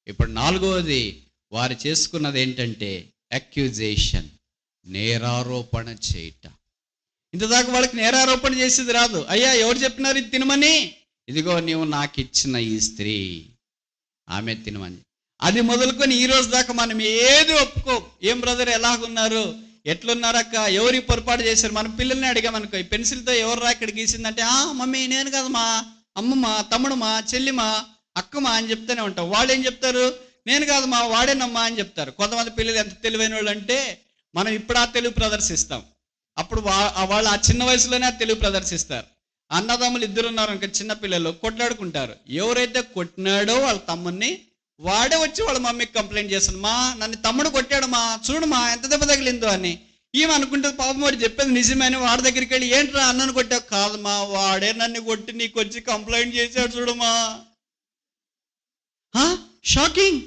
Speaker 1: ఇప్పుడు నాలుగవది వారు చేసుకున్నది ఏంటంటే అక్యూజేషన్, నేరారోపణ చేయట. ఇంతదాకా వాళ్ళకి నేరారోపణ చేసేది రాదు. అయ్యా ఎవరు చెప్పినారు ఇది తినమని? ఇదిగో నీవు నాకు ఇచ్చిన ఈ స్త్రీ, ఆమె తినమని. అది మొదలుకొని ఈ రోజు దాకా మనం ఏది ఒప్పుకో. ఏం బ్రదర్ ఎలాగున్నారు, ఎట్లున్నారక్క, ఎవరి పొరపాటు చేశారు? మన పిల్లల్ని అడిగామనుకో, ఈ పెన్సిల్తో ఎవరు రా ఇక్కడ గీసిందంటే మమ్మీ నేను కదమ్మా, అమ్మమ్మా, తమ్ముడుమా, చెల్లిమా, అక్కమా అని చెప్తూనే ఉంటాం. వాళ్ళు ఏం చెప్తారు? నేను కాదమ్మా వాడేనమ్మా అని చెప్తారు. కొంతమంది పిల్లలు ఎంత తెలివైన వాళ్ళు అంటే మనం ఇప్పుడు ఆ తెలివి ప్రదర్శిస్తాం, అప్పుడు వాళ్ళు ఆ చిన్న వయసులోనే ఆ తెలివి ప్రదర్శిస్తారు. అన్నదమ్ములు 2 ఉన్నారు ఇంకా చిన్న పిల్లలు కొట్లాడుకుంటారు. ఎవరైతే కొట్టినాడో వాళ్ళ తమ్ముడిని వాడే వచ్చి వాళ్ళ మమ్మీకి కంప్లైంట్ చేస్తాను, మా నన్ను తమ్ముడు కొట్టాడు మా, చూడు మా ఎంత దెబ్బ తగిలిందో అని. ఈమె అనుకుంటుంది పాపం వాడు చెప్పేది నిజమే అని వాడి దగ్గరికి వెళ్ళి, ఏంట్రా అన్నను కొట్టావు? కాదు మా, వాడే నన్ను కొట్టి నీకు వచ్చి కంప్లైంట్ చేశాడు చూడమా. షాకింగ్.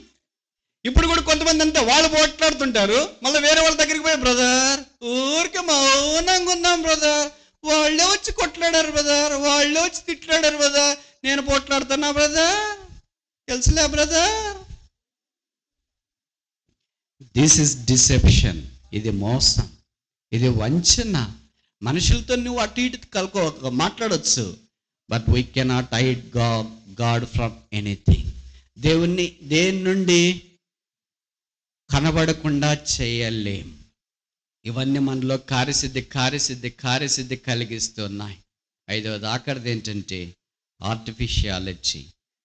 Speaker 1: ఇప్పుడు కూడా కొంతమంది అంతే, వాళ్ళు పోట్లాడుతుంటారు, మళ్ళీ వేరే వాళ్ళ దగ్గరికి పోయి, బ్రదర్ ఊరికే మౌనంగా ఉన్నాం బ్రదర్, వాళ్ళే వచ్చి కొట్లాడారు బ్రదర్, వాళ్ళే వచ్చి తిట్లాడారు బ్రదర్, నేను పోట్లాడుతున్నా బ్రదర్, తెలుసులే బ్రదర్. This is deception. ఇది మోసం, ఇది వంచన. మనుషులతో నువ్వు అటు ఇటు మాట్లాడవచ్చు, but we cannot hide God from anything. దేవుణ్ణి దేని నుండి కనబడకుండా చేయలేం. ఇవన్నీ మనలో కార్యసిద్ధి కలిగిస్తున్నాయి. ఐదవది ఆఖరిది ఏంటంటే ఆర్టిఫిషియాలిటీ.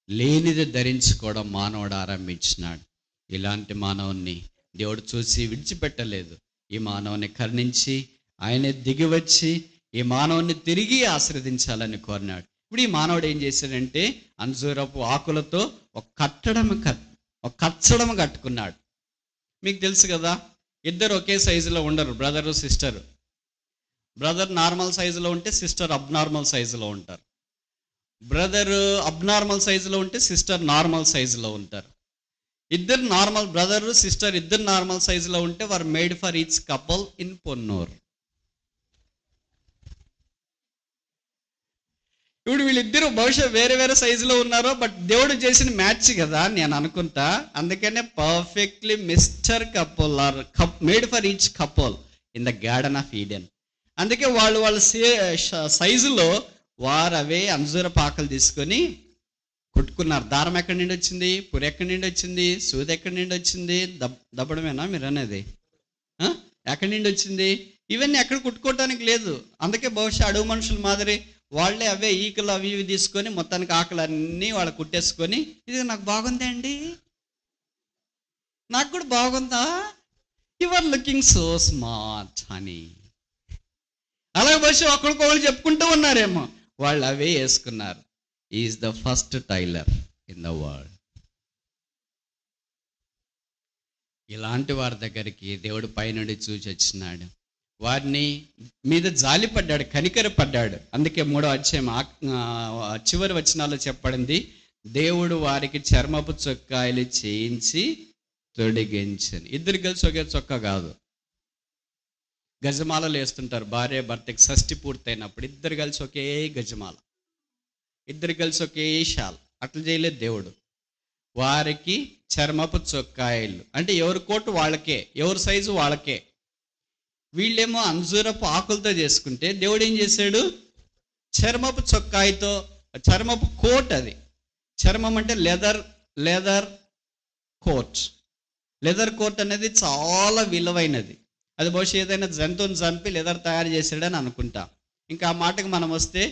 Speaker 1: లేనిది ధరించుకోవడం మానవుడు ఆరంభించినాడు. ఇలాంటి మానవుణ్ణి దేవుడు చూసి విడిచిపెట్టలేదు. ఈ మానవుని కరుణించి ఆయనే దిగివచ్చి ఈ మానవుని తిరిగి ఆశీర్వదించాలని కోరినాడు. ఇప్పుడు ఈ మానవుడు ఏం చేశాడంటే అంజూరపు ఆకులతో ఒక కచ్చడం కట్టుకున్నాడు. మీకు తెలుసు కదా, ఇద్దరు ఒకే సైజులో ఉండరు, బ్రదరు సిస్టరు. బ్రదర్ నార్మల్ సైజులో ఉంటే సిస్టర్ అబ్నార్మల్ సైజులో ఉంటారు. బ్రదరు అబ్నార్మల్ సైజులో ఉంటే సిస్టర్ నార్మల్ సైజులో ఉంటారు. ఇద్దరు నార్మల్, బ్రదరు సిస్టర్ ఇద్దరు నార్మల్ సైజులో ఉంటే వారు made for each couple in Ponnur. ఇప్పుడు వీళ్ళిద్దరూ బహుశా వేరే వేరే సైజులో ఉన్నారో, బట్ దేవుడు చేసిన మ్యాచ్ కదా నేను అనుకుంటా. అందుకనే perfectly mister couple are made for each couple in the garden of Eden. అందుకే వాళ్ళ సైజులో వారు అవే అంజూర పాకలు తీసుకొని కుట్టుకున్నారు. దారం ఎక్కడి నుండి వచ్చింది, పురి ఎక్కడి నుండి వచ్చింది, సూది ఎక్కడి నుండి వచ్చింది, దబ్బడమేనా మీరు అనేది, ఎక్కడి నుండి వచ్చింది? ఇవన్నీ ఎక్కడ కుట్టుకోవటానికి లేదు. అందుకే బహుశా అడవి మనుషుల మాదిరి వాళ్ళే అవే ఈకలు అవి ఇవి తీసుకొని మొత్తానికి ఆకలన్నీ వాళ్ళు కుట్టేసుకొని, ఇది నాకు బాగుంది అండి, నాకు కూడా బాగుందా, you are looking so smart అని అలాగే బహుశా ఒకరికొకరు చెప్పుకుంటూ ఉన్నారేమో. వాళ్ళు అవే వేసుకున్నారు. Is the first tailor in the world. ఇలాంటి వారి దగ్గరికి దేవుడు పైనుండి చూసి వచ్చినాడు. వారిని మీద జాలిపడ్డాడు, కనికరపడ్డాడు. అందుకే 3వ అధ్యాయం చివరి వచనాల్లో చెప్పబడింది, దేవుడు వారికి చర్మపు చొక్కాయలు చేయించి తొడిగించను. ఇద్దరు కలిసి ఒకే చొక్కా కాదు, గజమాలలు వేస్తుంటారు. భార్య భర్తకి షష్ఠి పూర్తయినప్పుడు ఇద్దరు కలిసి ఒకే గజమాల, ఇద్దరు కలిసి ఒకే షాల్. అట్లా చేయలేదు దేవుడు. వారికి చర్మపు చొక్కాయలు అంటే ఎవరి కోటు వాళ్ళకే, ఎవరి సైజు వాళ్ళకే. వీళ్ళేమో అంజూరపు ఆకులతో చేసుకుంటే దేవుడు ఏం చేశాడు, చర్మపు చొక్కాయితో, చర్మపు కోట్. అది చర్మం అంటే లెదర్ కోట్. లెదర్ కోట్ అనేది చాలా విలువైనది. అది బహుశా ఏదైనా జంతువుని చంపి లెదర్ తయారు చేసాడని అనుకుంటా. ఇంకా ఆ మాటకు మనం వస్తే,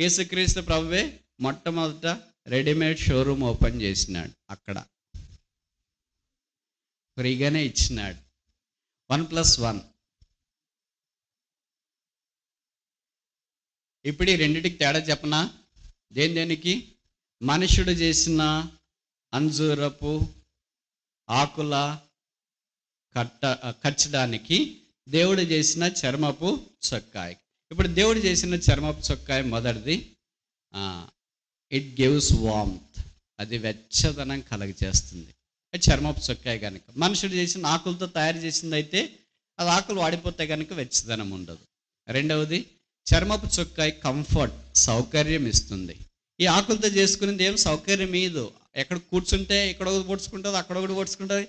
Speaker 1: యేసుక్రీస్తు ప్రభువే మొట్టమొదట రెడీమేడ్ షోరూమ్ ఓపెన్ చేసినాడు. అక్కడ ఫ్రీగానే ఇచ్చినాడు. 1+1. ఇప్పుడు ఈ రెండిటికి తేడా చెప్పనా? దేనికి? మనుషుడు చేసిన అంజూరపు ఆకుల కచ్చడానికి, దేవుడు చేసిన చర్మపు చొక్కాయి. ఇప్పుడు దేవుడు చేసిన చర్మపు చొక్కాయి మొదటిది, ఇట్ గివ్స్ వార్మ్త్. అది వెచ్చదనం కలగజేస్తుంది. చర్మపు చొక్కాయి కనుక. మనుషుడు చేసిన ఆకులతో తయారు చేసింది అయితే అది ఆకులు వాడిపోతే కనుక వెచ్చదనం ఉండదు. రెండవది, చర్మపు చొక్కాయి కంఫర్ట్, సౌకర్యం ఇస్తుంది. ఈ ఆకులతో చేసుకునేది ఏం సౌకర్యం ఇదు. ఎక్కడ కూర్చుంటే ఇక్కడ ఒకటి పొడుచుకుంటుంది, అక్కడ ఒకటి పొడుచుకుంటుంది,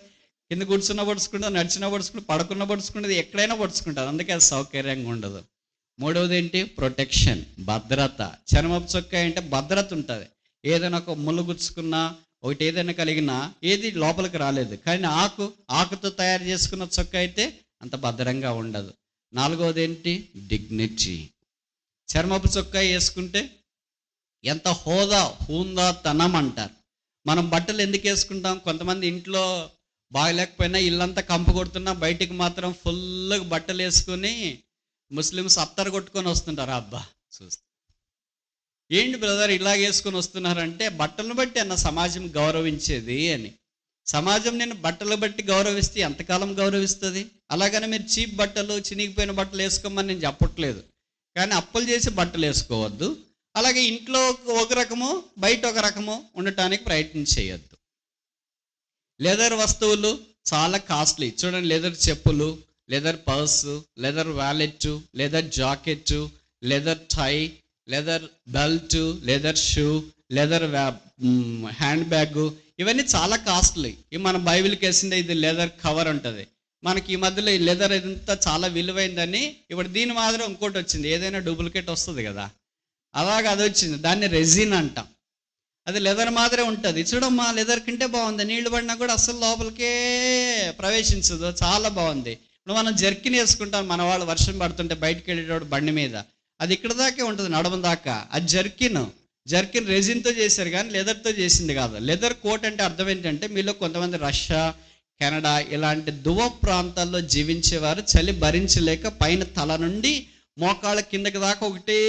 Speaker 1: కింద కూర్చున్నా పొడుచుకుంటుంది, నడిచినా పొడుచుకుంటుంది, పడుకున్నా పొడుచుకుంటుంది, ఎక్కడైనా పొడుచుకుంటుంది. అందుకే అది సౌకర్యంగా ఉండదు. మూడవది ఏంటి? ప్రొటెక్షన్, భద్రత. చర్మపు చొక్కాయి అంటే భద్రత ఉంటుంది. ఏదైనా ఒక ముళ్ళు గుచ్చుకున్నా, ఒకటి ఏదైనా కలిగినా ఏది లోపలికి రాలేదు. కానీ ఆకుతో తయారు చేసుకున్న చొక్కా అయితే అంత భద్రంగా ఉండదు. నాలుగవది ఏంటి? డిగ్నిటీ. చర్మపు చొక్కా వేసుకుంటే ఎంత హూందాతనం అంటారు. మనం బట్టలు ఎందుకు వేసుకుంటాం? కొంతమంది ఇంట్లో బాగలేకపోయినా, ఇల్లంతా కంపు కొడుతున్నా బయటికి మాత్రం ఫుల్గా బట్టలు వేసుకొని ముస్లిమ్స్ అత్తరు కొట్టుకొని వస్తుంటారు. అబ్బా చూస్తే ఏంటి బ్రదర్ ఇలాగ వేసుకొని వస్తున్నారంటే, బట్టలను బట్టి అన్న సమాజం గౌరవించేది అని. సమాజం నేను బట్టలు బట్టి గౌరవిస్తే ఎంతకాలం గౌరవిస్తుంది? అలాగని మీరు చీప్ బట్టలు, చినిగిపోయిన బట్టలు వేసుకోమని నేను చెప్పట్లేదు, కానీ అప్పులు చేసి బట్టలు వేసుకోవద్దు. అలాగే ఇంట్లో ఒక రకము, బయట ఒక రకము ఉండటానికి ప్రయత్నం చేయొద్దు. లెదర్ వస్తువులు చాలా కాస్ట్లీ. చూడండి, లెదర్ చెప్పులు, leather purse, leather wallet, leather jacket, leather tie, leather belt, leather shoe, leather handbag, ఇవన్నీ చాలా కాస్ట్లీ. ఇవి మన బైబిల్కి వేసిందే ఇది లెదర్ కవర్ ఉంటుంది. మనకి ఈ మధ్యలో ఈ లెదర్ ఇదంతా చాలా విలువైందని ఇప్పుడు దీని మాదిరి ఇంకోటి వచ్చింది, ఏదైనా డూప్లికేట్ వస్తుంది కదా, అలాగే అది వచ్చింది. దాన్ని రెజిన్ అంటాం. అది లెదర్ మాదిరే ఉంటుంది. చూడమ్మా, లెదర్ కంటే బాగుంది, నీళ్లు పడినా కూడా అస్సలు లోపలికే ప్రవేశించదు, చాలా బాగుంది. ఇప్పుడు మనం జర్కిన్ వేసుకుంటాం, మన వాళ్ళు వర్షం పడుతుంటే బయటకు వెళ్ళేటప్పుడు బండి మీద, అది ఇక్కడ దాకే ఉంటుంది, నడమ దాకా. అది జర్కిన్ రెజిన్తో చేశారు కానీ లెదర్తో చేసింది కాదు. లెదర్ కోట్ అంటే అర్థం ఏంటంటే, మీలో కొంతమంది రష్యా, కెనడా ఇలాంటి దువ ప్రాంతాల్లో జీవించేవారు చలి భరించలేక పైన తల నుండి మోకాళ్ళ కిందకి దాకా ఒకటే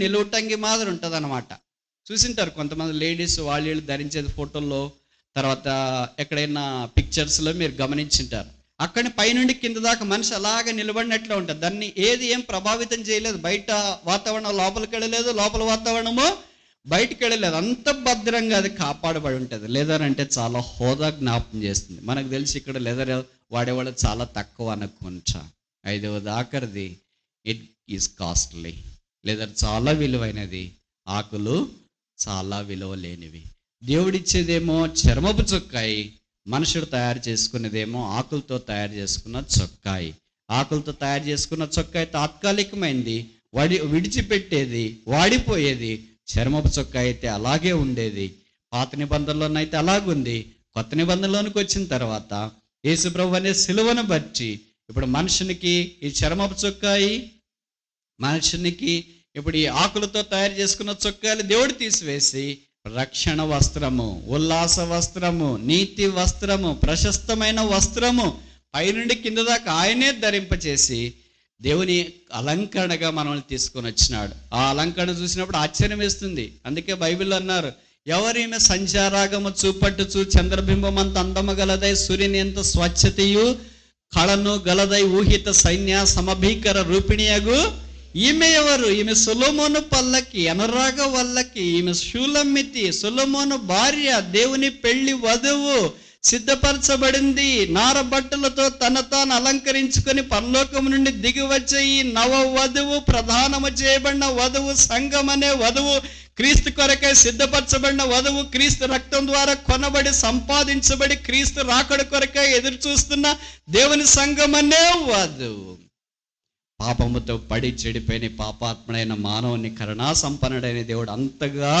Speaker 1: నిలువుటంగి మాదిరి ఉంటుంది అనమాట. చూసింటారు కొంతమంది లేడీస్, వాళ్ళు ధరించేది ఫోటోల్లో, తర్వాత ఎక్కడైనా పిక్చర్స్లో మీరు గమనించింటారు. అక్కడి పైనుండి కింద దాకా మనిషి అలాగే నిలబడినట్లు ఉంటుంది. దాన్ని ఏం ప్రభావితం చేయలేదు. బయట వాతావరణం లోపలికి వెళ్ళలేదు, లోపల వాతావరణము బయటికి వెళ్ళలేదు. అంత భద్రంగా అది కాపాడబడి ఉంటుంది. లెదర్ అంటే చాలా హోదా జ్ఞాపకం చేస్తుంది. మనకు తెలిసి ఇక్కడ లెదర్ వాడేవాళ్ళు చాలా తక్కువ అనుకుంటా. 5వది ఆఖరిది, ఇట్ ఈస్ కాస్ట్లీ. లెదర్ చాలా విలువైనది, ఆకులు చాలా విలువ లేనివి. దేవుడిచ్చేదేమో చర్మపు చొక్కాయి, మనుషుడు తయారు చేసుకునేదేమో ఆకులతో తయారు చేసుకున్న చొక్కాయి. ఆకులతో తయారు చేసుకున్న చొక్కాయి తాత్కాలికమైంది, విడిచిపెట్టేది, వాడిపోయేది. చర్మపు చొక్కా అయితే అలాగే ఉండేది. పాత నిబంధనలోనైతే అలాగుంది. కొత్త నిబంధనలోనికి వచ్చిన తర్వాత యేసుప్రభు అనే సిలువను బట్టి ఇప్పుడు మనుషునికి ఈ చర్మపు చొక్కాయి, మనుషునికి ఇప్పుడు ఈ ఆకులతో తయారు చేసుకున్న చొక్కాలు దేవుడు తీసివేసి రక్షణ వస్త్రము, ఉల్లాస వస్త్రము, నీతి వస్త్రము, ప్రశస్తమైన వస్త్రము పైనుండి కింద దాకా ఆయనే ధరింపచేసి దేవుని అలంకరణగా మనల్ని తీసుకొని వచ్చినాడు. ఆ అలంకరణ చూసినప్పుడు ఆశ్చర్యం వేస్తుంది. అందుకే బైబిల్లో అన్నారు, ఎవరిమే సంచారాగము చూపట్టుచు చంద్రబింబం అంత అందము గలదై, సూర్యుని ఎంత స్వచ్ఛతయు కళను గలదై, ఊహిత సైన్య సమభీకర రూపిణియగు ఈమె ఎవరు? ఈమె సొలొమోను పల్లకి, అనురాగ వల్లకి, ఈమె షూలమ్మితి, సొలొమోను భార్య, దేవుని పెళ్లి వధువు, సిద్ధపరచబడింది. నార బట్టలతో తన తాను అలంకరించుకొని పరలోకం నుండి దిగి వచ్చే ఈ నవ వధువు, ప్రధానము చేయబడిన వధువు, సంఘం అనే వధువు, క్రీస్తు కొరకై సిద్ధపరచబడిన వధువు, క్రీస్తు రక్తం ద్వారా కొనబడి సంపాదించబడి క్రీస్తు రాకడ కొరకై ఎదురు చూస్తున్న దేవుని సంఘం అనే వధువు. పాపముతో పడి చెడిపోయిన పాపాత్ముడైన మానవుని కరుణా సంపన్నుడైన దేవుడు అంతగా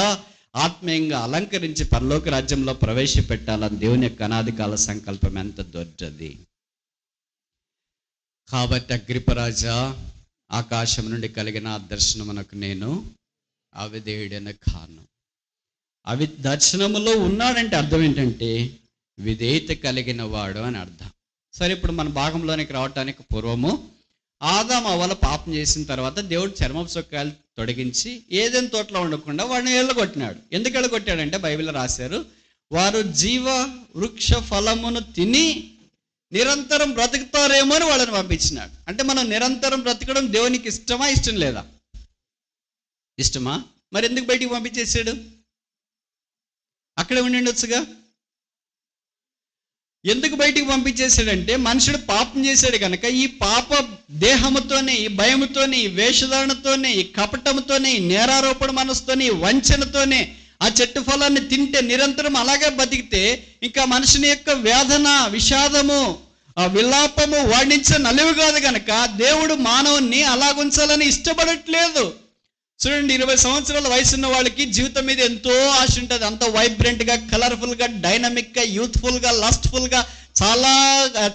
Speaker 1: ఆత్మీయంగా అలంకరించి పరలోక రాజ్యంలో ప్రవేశపెట్టాలని దేవుని యొక్క అనాది కాల సంకల్పం ఎంత దొడ్డది. కాబట్టి అగ్రిపరాజా, ఆకాశం నుండి కలిగిన దర్శనమునకు నేను అవిధేయుడైన కాను. దర్శనములో ఉన్నాడంటే అర్థం ఏంటంటే విధేయత కలిగిన వాడు అని అర్థం. సరే, ఇప్పుడు మన భాగంలోనికి రావటానికి పూర్వము ఆదాము అవ్వల పాపం చేసిన తర్వాత దేవుడు చర్మపు చొక్కాలు తొలగించి ఏదైనా తోటలో ఉండకుండా వాడిని వెళ్ళగొట్టినాడు. ఎందుకు వెళ్ళగొట్టాడంటే బైబిల్లో రాశారు, వారు జీవ వృక్ష ఫలమును తిని నిరంతరం బ్రతుకుతారేమో అని వాళ్ళని పంపించినాడు. అంటే మనం నిరంతరం బ్రతకడం దేవునికి ఇష్టమా, ఇష్టం లేదా? ఇష్టమా? మరి ఎందుకు బయటికి పంపించేసాడు? అక్కడే ఉండిండొచ్చుగా. ఎందుకు బయటికి పంపించేశాడంటే మనుషుడు పాపం చేశాడు కనుక ఈ పాప దేహముతోనే, ఈ భయముతోనే, ఈ వేషధారణతోనే, ఈ కపటముతోనే, ఈ నేరారోపణ మనసుతోనే, ఈ వంచనతోనే ఆ చెట్టు ఫలాన్ని తింటే నిరంతరం అలాగే బతికితే ఇంకా మనుషుని యొక్క వేదన, విషాదము, ఆ విలాపము వాడించే నలివి కాదు కనుక దేవుడు మానవుణ్ణి అలాగుంచాలని ఇష్టపడట్లేదు. చూడండి, 20 సంవత్సరాల వయసున్న వాళ్ళకి జీవితం మీద ఎంతో ఆశ ఉంటుంది. అంత వైబ్రెంట్గా, కలర్ఫుల్గా, డైనమిక్గా, యూత్ఫుల్గా, లస్ట్ఫుల్గా, చాలా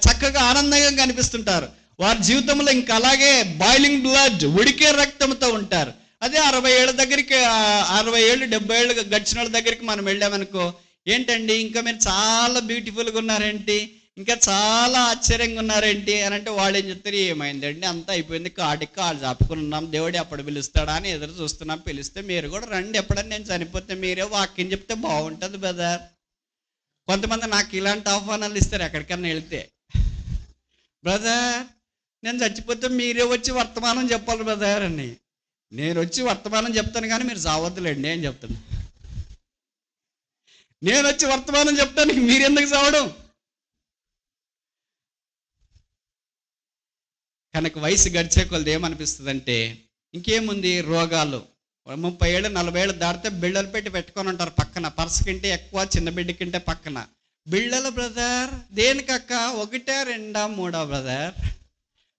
Speaker 1: చక్కగా ఆనందంగా కనిపిస్తుంటారు. వారి జీవితంలో ఇంకా అలాగే బాయిలింగ్ బ్లడ్, ఉడికే రక్తంతో ఉంటారు. అదే 60 ఏళ్ళ దగ్గరికి, 60 ఏళ్ళు 70 ఏళ్ళు గడిచిన వాళ్ళ దగ్గరికి మనం వెళ్ళామనుకో, ఏంటండి ఇంకా మీరు చాలా బ్యూటిఫుల్గా ఉన్నారేంటి, ఇంకా చాలా ఆశ్చర్యంగా ఉన్నారేంటి అని అంటే వాళ్ళు ఏం చెప్తారు, ఏమైందండి అంతా అయిపోయింది, కాళ్ళు చాపుకుని ఉన్నాం, దేవుడు ఎప్పుడు పిలుస్తాడా అని ఎదురు చూస్తున్నాం, పిలిస్తే మీరు కూడా రండి, ఎప్పుడన్నా నేను చనిపోతే మీరే వాక్యం చెప్తే బాగుంటుంది బ్రదర్. కొంతమంది నాకు ఇలాంటి ఆహ్వానాలు ఇస్తారు ఎక్కడికన్నా వెళ్తే. బ్రదర్ నేను చచ్చిపోతే మీరే వచ్చి వర్తమానం చెప్పాలి బ్రదర్ అని. నేను వచ్చి వర్తమానం చెప్తాను కానీ మీరు చావద్దులేండి అని చెప్తాను. నేను వచ్చి వర్తమానం చెప్తానికి మీరెందుకు చావడం? కనుక వయసు గడిచే కొలది ఏమనిపిస్తుంది అంటే ఇంకేముంది, రోగాలు. 30 ఏళ్ళు 40 ఏళ్ళు దాటితే బిళ్ళలు పెట్టుకొని ఉంటారు పక్కన. పర్స్ కంటే ఎక్కువ, చిన్న బిడ్డ కంటే పక్కన బిళ్ళలు. బ్రదర్ దేనికక్క? 1, 2, 3 బ్రదర్.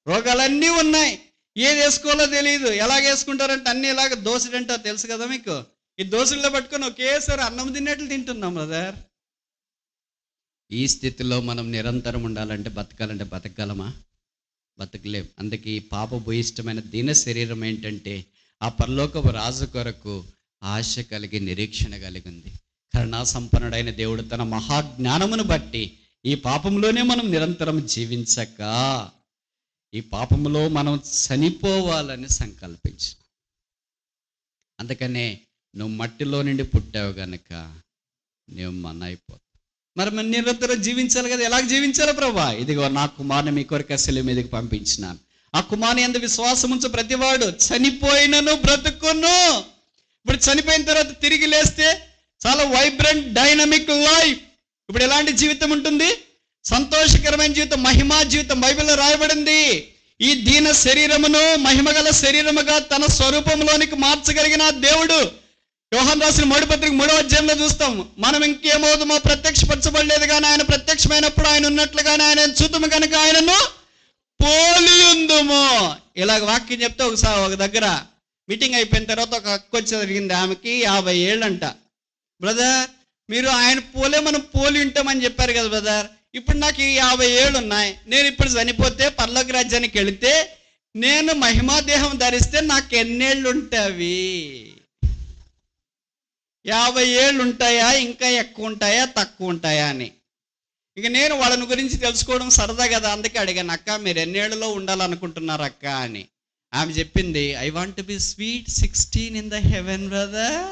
Speaker 1: రోగాలన్నీ ఉన్నాయి, ఏది వేసుకోవాలో తెలియదు. ఎలాగ వేసుకుంటారంటే అన్నీ ఇలాగ దోశలు అంటారు, తెలుసు కదా మీకు. ఈ దోశల్లో పట్టుకొని ఒకేసారి అన్నం తిన్నట్లు తింటున్నాం బ్రదర్. ఈ స్థితిలో మనం నిరంతరం ఉండాలంటే, బతకాలంటే బతకగలమా? బతకలేం. అందుకే ఈ పాపపు ఇష్టమైన దీన శరీరం ఏంటంటే ఆ పరలోకపు రాజు కొరకు ఆశ కలిగి నిరీక్షణ కలిగి ఉంది. కరుణా సంపన్నుడైన దేవుడు తన మహాజ్ఞానమును బట్టి ఈ పాపంలోనే మనం నిరంతరం జీవించక ఈ పాపంలో మనం చనిపోవాలని సంకల్పించిన. అందుకనే నువ్వు మట్టిలో నుండి పుట్టావు గనక నువ్వు మన్నైపోతావు. మరి నిరంతరం జీవించాలి కదా. ఎలాగ జీవించాలి ప్రభా? ఇదిగో నా కుమారుని మీ కొరకు శిలువ మీదకి పంపించినాను. ఆ కుమారుని యందు విశ్వాసం ఉంచు ప్రతివాడు చనిపోయినను బ్రతుకును. ఇప్పుడు చనిపోయిన తర్వాత తిరిగి లేస్తే చాలా వైబ్రెంట్ డైనమిక్ లైఫ్. ఇప్పుడు ఎలాంటి జీవితం ఉంటుంది? సంతోషకరమైన జీవితం, మహిమా జీవితం. బైబిల్లో రాయబడింది, ఈ దీన శరీరమును మహిమగల శరీరముగా తన స్వరూపంలోనికి మార్చగలిగిన దేవుడు. యోహాను రాసిన 3వ పత్రిక 3వ అధ్యాయంలో చూస్తాం. మనం ఇంకేమవుతామో ప్రత్యక్షపరచబడలేదు కానీ ఆయన ప్రత్యక్షమైనప్పుడు ఆయన ఉన్నట్లుగానే ఆయన చూతుము కనుక ఆయనను పోలి ఉందుము. ఇలాగ వాక్యం చెప్తే ఒకసారి ఒక దగ్గర మీటింగ్ అయిపోయిన తర్వాత ఒక అక్క వచ్చి జరిగింది. ఆమెకి 50 ఏళ్ళంట. బ్రదర్ మీరు ఆయన పోలే మనం పోలి ఉంటామని చెప్పారు కదా బ్రదర్. ఇప్పుడు నాకు 50 ఏళ్ళు ఉన్నాయి. నేను ఇప్పుడు చనిపోతే పరలోక రాజ్యానికి వెళితే నేను మహిమా దేహం ధరిస్తే నాకు ఎన్నేళ్ళు ఉంటావి? 50 ఏళ్ళు ఉంటాయా, ఇంకా ఎక్కువ ఉంటాయా, తక్కువ ఉంటాయా అని. ఇక నేను వాళ్ళని గురించి తెలుసుకోవడం సరదా కదా, అందుకే అడిగాను, అక్క మీరు ఎన్నేళ్లలో ఉండాలనుకుంటున్నారు అక్క అని. ఆమె చెప్పింది, I want to be sweet 16 in the heaven brother.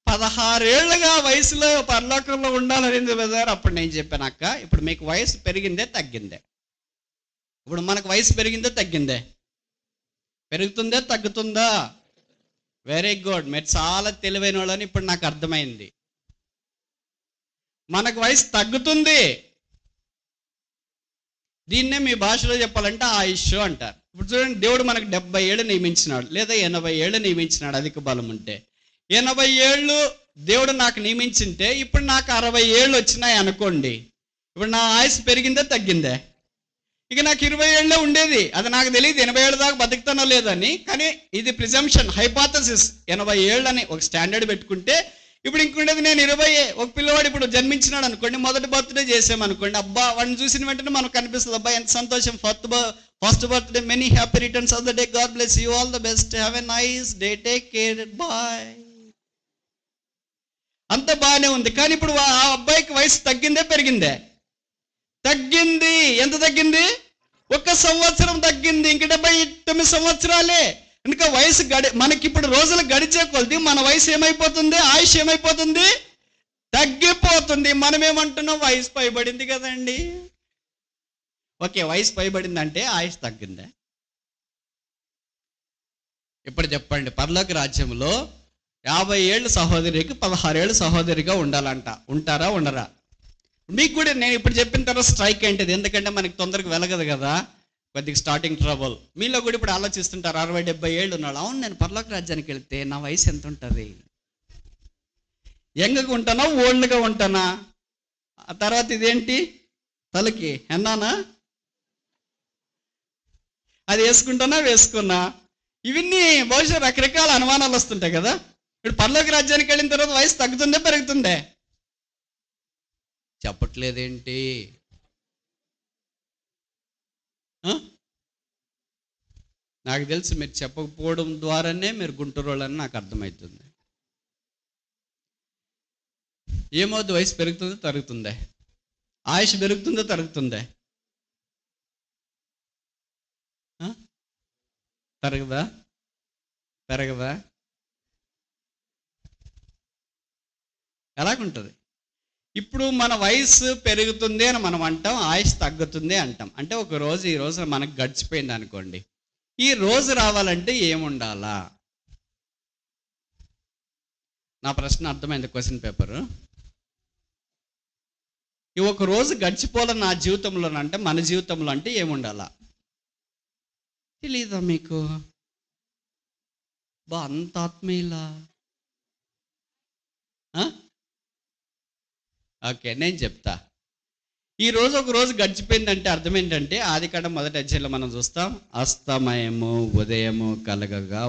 Speaker 1: 16 ఏళ్ళుగా వయసులో పరలోకంలో ఉండాలనింది బ్రదర్. అప్పుడు నేను చెప్పాను, అక్క ఇప్పుడు మీకు వయసు పెరిగిందే తగ్గిందే? ఇప్పుడు మనకు వయసు పెరిగిందే తగ్గిందే? పెరుగుతుందే తగ్గుతుందా? వెరీ గుడ్, మీరు చాలా తెలివైన వాళ్ళని ఇప్పుడు నాకు అర్థమైంది. మనకు వయసు తగ్గుతుంది. దీన్నే మీ భాషలో చెప్పాలంటే ఆయుష్ అంటారు. ఇప్పుడు చూడండి, దేవుడు మనకు 70 ఏళ్ళు నియమించినాడు, లేదా 80 ఏళ్ళు నియమించినాడు అధిక బలం ఉంటే. 80 ఏళ్ళు దేవుడు నాకు నియమించింటే ఇప్పుడు నాకు 60 ఏళ్ళు వచ్చినాయి అనుకోండి. ఇప్పుడు నా ఆయుష్ పెరిగిందే తగ్గిందే? ఇక నాకు 20 ఏళ్ళే ఉండేది. అది నాకు తెలియదు 80 ఏళ్ళ దాకా బతుకుతానో లేదని. కానీ ఇది ప్రిజంప్షన్, హైపోథసిస్. 80 ఏళ్ళు అని ఒక స్టాండర్డ్ పెట్టుకుంటే ఇప్పుడు ఇంకుండేది నేను 20. ఒక పిల్లవాడు ఇప్పుడు జన్మించినాడు అనుకోండి, మొదటి బర్త్డే చేసామనుకోండి, అబ్బా వాడిని చూసిన వెంటనే మనకు కనిపిస్తుంది, అబ్బా ఎంత సంతోషం, first birthday, many happy returns of the day, God bless you, all the best, have a nice day, take care, bye. అంత బాగానే ఉంది. కానీ ఇప్పుడు ఆ అబ్బాయికి వయసు తగ్గిందే పెరిగిందే? తగ్గింది. ఎంత తగ్గింది? 1 సంవత్సరం తగ్గింది. ఇంక 79 సంవత్సరాలే. ఇంకా వయసు మనకి ఇప్పుడు రోజులు గడిచే కొద్ది మన వయసు ఏమైపోతుంది? ఆయుష్ ఏమైపోతుంది? తగ్గిపోతుంది. మనం ఏమంటున్నాం? వయసు పైబడింది కదండి. ఓకే, వయసు పైబడింది అంటే ఆయుష్ తగ్గిందే? ఇప్పుడు చెప్పండి, పరలోక రాజ్యంలో 50 ఏళ్ళు సహోదరికి 16 ఏళ్ళు సహోదరిగా ఉండాలంట. ఉంటారా ఉండరా? మీకు కూడా నేను ఇప్పుడు చెప్పిన తర్వాత స్ట్రైక్ ఏంటిది, ఎందుకంటే మనకి తొందరగా వెలగదు కదా, కొద్దిగా స్టార్టింగ్ ట్రబుల్. మీలో కూడా ఇప్పుడు ఆలోచిస్తుంటారు, 60-70 ఏళ్ళు ఉన్నాడు, అవును నేను పరలోక రాజ్యానికి వెళ్తే నా వయసు ఎంత ఉంటుంది? యంగ్గా ఉంటానా, ఓల్డ్గా ఉంటానా? ఆ తర్వాత ఇదేంటి తలకి ఎన్నానా, అది వేసుకుంటానా వేసుకున్నా? ఇవన్నీ బహుశా రకరకాల అనుమానాలు వస్తుంటాయి కదా. ఇప్పుడు పరలోక రాజ్యానికి వెళ్ళిన తర్వాత వయసు తగ్గుతుందే పెరుగుతుందే? చెప్పట్లేదేంటి? నాకు తెలుసు మీరు చెప్పకపోవడం ద్వారానే మీరు గుంటూరు వాళ్ళని నాకు అర్థమవుతుంది. ఏమవుతుంది? వయసు పెరుగుతుందో తరుగుతుందే? ఆయుష్ పెరుగుతుందో తరుగుతుందే? తరగదా? పెరగదా? ఎలాగుంటుంది? ఇప్పుడు మన వయసు పెరుగుతుంది అని మనం అంటాం, ఆయుష్ తగ్గుతుంది అంటాం. అంటే ఒక రోజు ఈ రోజు మనకు గడిచిపోయింది అనుకోండి, ఈ రోజు రావాలంటే ఏముండాలా? నా ప్రశ్న అర్థమైంది? Question paper. ఈ ఒక రోజు గడిచిపోవాలని నా జీవితంలో అంటే, మన జీవితంలో అంటే ఏముండాలా? తెలీదా మీకు? అంత ఆత్మీయులా? ఓకే, నేను చెప్తా. ఈ రోజు ఒక రోజు గడిచిపోయిందంటే అర్థం ఏంటంటే, ఆదికాండం 1వ అధ్యాయంలో మనం చూస్తాం, అస్తమయము ఉదయము కలగగా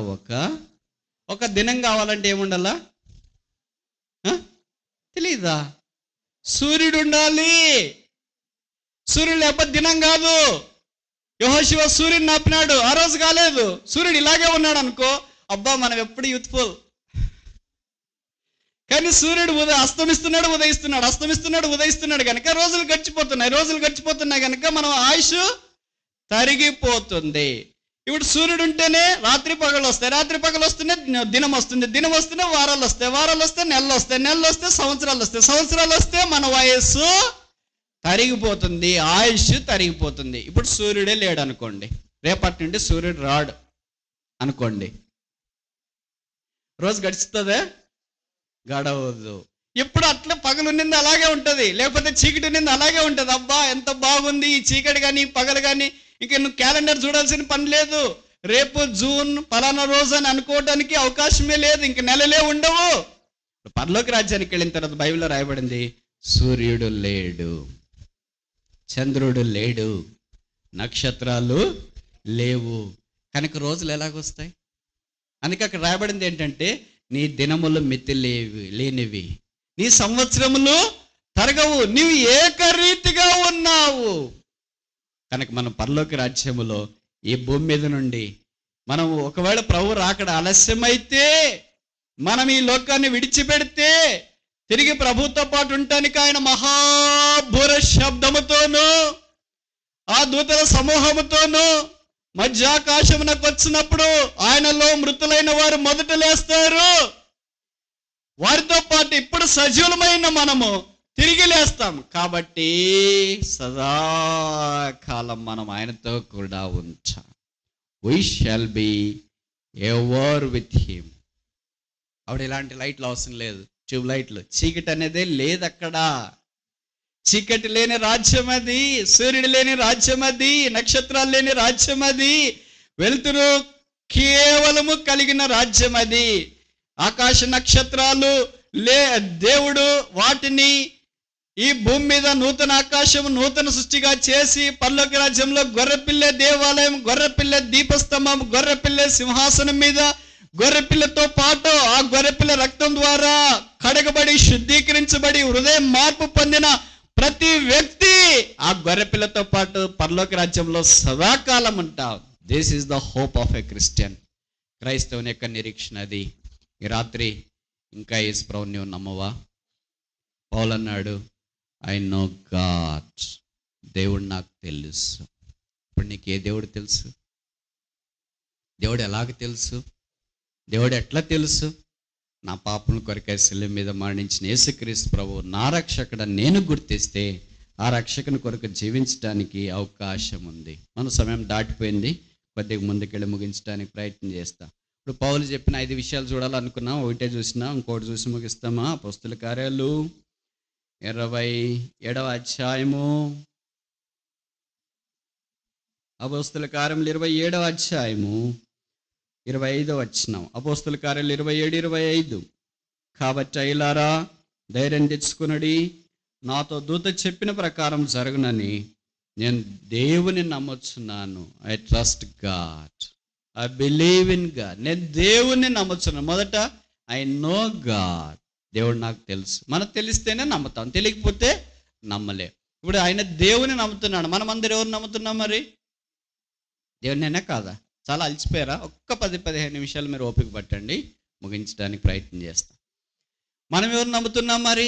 Speaker 1: ఒక దినం కావాలంటే ఏముండాలా? తెలీదా? సూర్యుడు ఉండాలి. సూర్యుడు లేకపోతే దినం కాదు. యెహోషువ సూర్యుడిని ఆపినాడు, ఆ రోజు కాలేదు. సూర్యుడు ఇలాగే ఉన్నాడు అనుకో, అబ్బా మనం ఎప్పుడు యూత్ఫుల్. కానీ సూర్యుడు అస్తమిస్తున్నాడు ఉదయిస్తున్నాడు, అస్తమిస్తున్నాడు ఉదయిస్తున్నాడు కనుక రోజులు గడిచిపోతున్నాయి కనుక మనం ఆయుష్ తరిగిపోతుంది. ఇప్పుడు సూర్యుడు ఉంటేనే రాత్రి పగలు వస్తాయి, రాత్రి పగలు వస్తేనే దినం వస్తుంది, దినం వస్తేనే వారాలు వస్తాయి, వారాలు వస్తే నెలలు వస్తాయి, నెలలు వస్తే సంవత్సరాలు వస్తాయి, సంవత్సరాలు వస్తే మన వయస్సు తరిగిపోతుంది, ఆయుష్ తరిగిపోతుంది. ఇప్పుడు సూర్యుడే లేడు అనుకోండి, రేపటి నుండి సూర్యుడు రాడు అనుకోండి, రోజు గడుస్తుందే? గడవదు. ఎప్పుడు అట్లా పగలు ఉన్నది అలాగే ఉంటుంది, లేకపోతే చీకటి ఉన్నది అలాగే ఉంటుంది. అబ్బా ఎంత బాగుంది ఈ చీకటి కానీ పగలు కానీ, ఇంక నువ్వు క్యాలెండర్ చూడాల్సిన పని లేదు. రేపు జూన్ పలానా రోజు అని అనుకోవడానికి అవకాశమే లేదు, ఇంక నెలలే ఉండవు. పరలోక రాజ్యానికి వెళ్ళిన తర్వాత బైబిల్లో రాయబడింది, సూర్యుడు లేడు, చంద్రుడు లేడు, నక్షత్రాలు లేవు, కనుక రోజులు ఎలాగొస్తాయి? అందుకే అక్కడ రాయబడింది ఏంటంటే, నీ దినములు మితి లేనివి, నీ సంవత్సరములు తరగవు, నీవు ఏకరీతిగా ఉన్నావు. కనుక మనం పరలోక రాజ్యములో ఈ భూమి మీద నుండి మనం ఒకవేళ ప్రభు రాకడ ఆలస్యమైతే, మనం ఈ లోకాన్ని విడిచిపెడితే, తిరిగి ప్రభుతో పాటు ఉండటానికి ఆయన మహాభూర శబ్దముతోనూ ఆ దూతల సమూహముతోనూ మధ్యాకాశమునకు వచ్చినప్పుడు ఆయనలో మృతులైన వారు మొదట లేస్తారు. వారితో పాటు ఇప్పుడు సజీవులమైన మనము తిరిగి లేస్తాం. కాబట్టి సదాకాలం మనం ఆయనతో కూడా ఉంటాం. we shall be ever with him. ఆవిడ ఇలాంటి లైట్లు అవసరం లేదు, ట్యూబ్ లైట్లు. చీకటి అనేదే లేదు అక్కడ. చీకటి లేని రాజ్యం అది, సూర్యుడు లేని రాజ్యం అది, నక్షత్రాలు లేని రాజ్యం అది, వెలుతురు కేవలము కలిగిన రాజ్యం అది. ఆకాశ నక్షత్రాలు దేవుడు వాటిని ఈ భూమి మీద నూతన ఆకాశము నూతన సృష్టిగా చేసి పరలోక రాజ్యంలో గొర్రెపిల్లె దేవాలయం, గొర్రెపిల్లె దీపస్తంభం, గొర్రెపిల్లె సింహాసనం మీద, గొర్రెపిల్లతో పాటు ఆ గొర్రెపిల్ల రక్తం ద్వారా కడగబడి శుద్ధీకరించబడి హృదయం మార్పు పొందిన ప్రతి వ్యక్తి ఆ గొర్రెపిల్లతో పాటు పరలోక రాజ్యంలో సదాకాలం ఉంటావు. This is the hope of a Christian. క్రైస్తవుని యొక్క నిరీక్షణ అది. ఈ రాత్రి ఇంకా యేసు ప్రభువుని నీవు నమ్మవా? పౌలు అన్నాడు, ఐ నో గాడ్, దేవుడు నాకు తెలుసు. ఇప్పుడు నీకు ఏ దేవుడు తెలుసు? దేవుడు ఎలాగ తెలుసు? దేవుడు ఎట్లా తెలుసు? నా పాపముల కొరకై శిలువ మీద మరణించిన యేసుక్రీస్తు ప్రభువు నా రక్షకుడని నేను గుర్తిస్తే ఆ రక్షకుని కొరకు జీవించడానికి అవకాశం ఉంది. మన సమయం దాటిపోయింది, కొద్దిగా ముందుకెళ్ళి ముగించడానికి ప్రయత్నం చేస్తాం. ఇప్పుడు పౌలు చెప్పిన 5 విషయాలు చూడాలనుకున్నాం, ఒకటే చూసినా, ఇంకోటి చూసి ముగిస్తామా? అపోస్తుల కార్యాలు 27వ అధ్యాయము, అపోస్తుల కార్యములు 27వ అధ్యాయము 25వ వచనం. అపోస్తుల కార్యాలు 27-25. కాబట్టి అయ్యలారా ధైర్యం తెచ్చుకునడి, నాతో దూత చెప్పిన ప్రకారం జరుగునని నేను దేవుని నమ్ముచున్నాను. I trust God, I believe in God. నేను దేవుని నమ్ముచున్నాను. మొదట ఐ నో గాడ్, దేవుడు నాకు తెలుసు. మనకు తెలిస్తేనే నమ్ముతాం, తెలియకపోతే నమ్మలే. ఇప్పుడు ఆయన దేవుని నమ్ముతున్నాడు, మనం అందరు ఎవరు నమ్ముతున్నాం? మరి దేవునినైనా కాదా? చాలా అలసిపోయారా? ఒక్క 10-15 నిమిషాలు మీరు ఓపిక పట్టండి, ముగించడానికి ప్రయత్నం చేస్తాం. మనం ఎవరు నమ్ముతున్నాం? మరి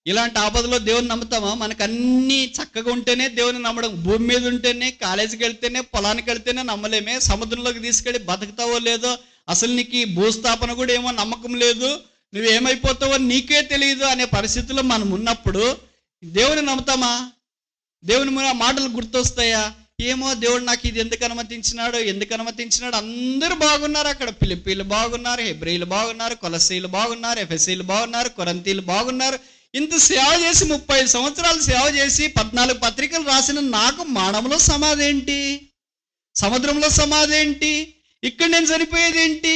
Speaker 1: ఇలాంటి ఆపదలో దేవుని నమ్ముతామా? మనకు అన్నీ చక్కగా ఉంటేనే దేవుని నమ్మడం. భూమి మీద ఉంటేనే, కాలేజీకి వెళ్తేనే, పొలానికి వెళ్తేనే నమ్మలేమే. సముద్రంలోకి తీసుకెళ్ళి బతుకుతావో లేదో, అసలు నీకు భూస్థాపన కూడా ఏమో నమ్మకం లేదు. నువ్వేమైపోతావో నీకే తెలియదు అనే పరిస్థితిలో మనం ఉన్నప్పుడు దేవుని నమ్ముతామా? దేవుని మాటలు గుర్తొస్తాయా? ఏమో దేవుడు నాకు ఇది ఎందుకు అనుమతించినాడు. అందరూ బాగున్నారు అక్కడ. ఫిలిప్పీలు బాగున్నారు, హెబ్రీలు బాగున్నారు, కొలసీలు బాగున్నారు, ఎఫెసీలు బాగున్నారు, కొరంతీలు బాగున్నారు. ఇంత సేవ చేసి 30 సంవత్సరాలు సేవ చేసి 14 పత్రికలు రాసిన నాకు మానవులో సమాధి ఏంటి? సముద్రంలో సమాధి ఏంటి? ఇక్కడ నేను చనిపోయేది ఏంటి?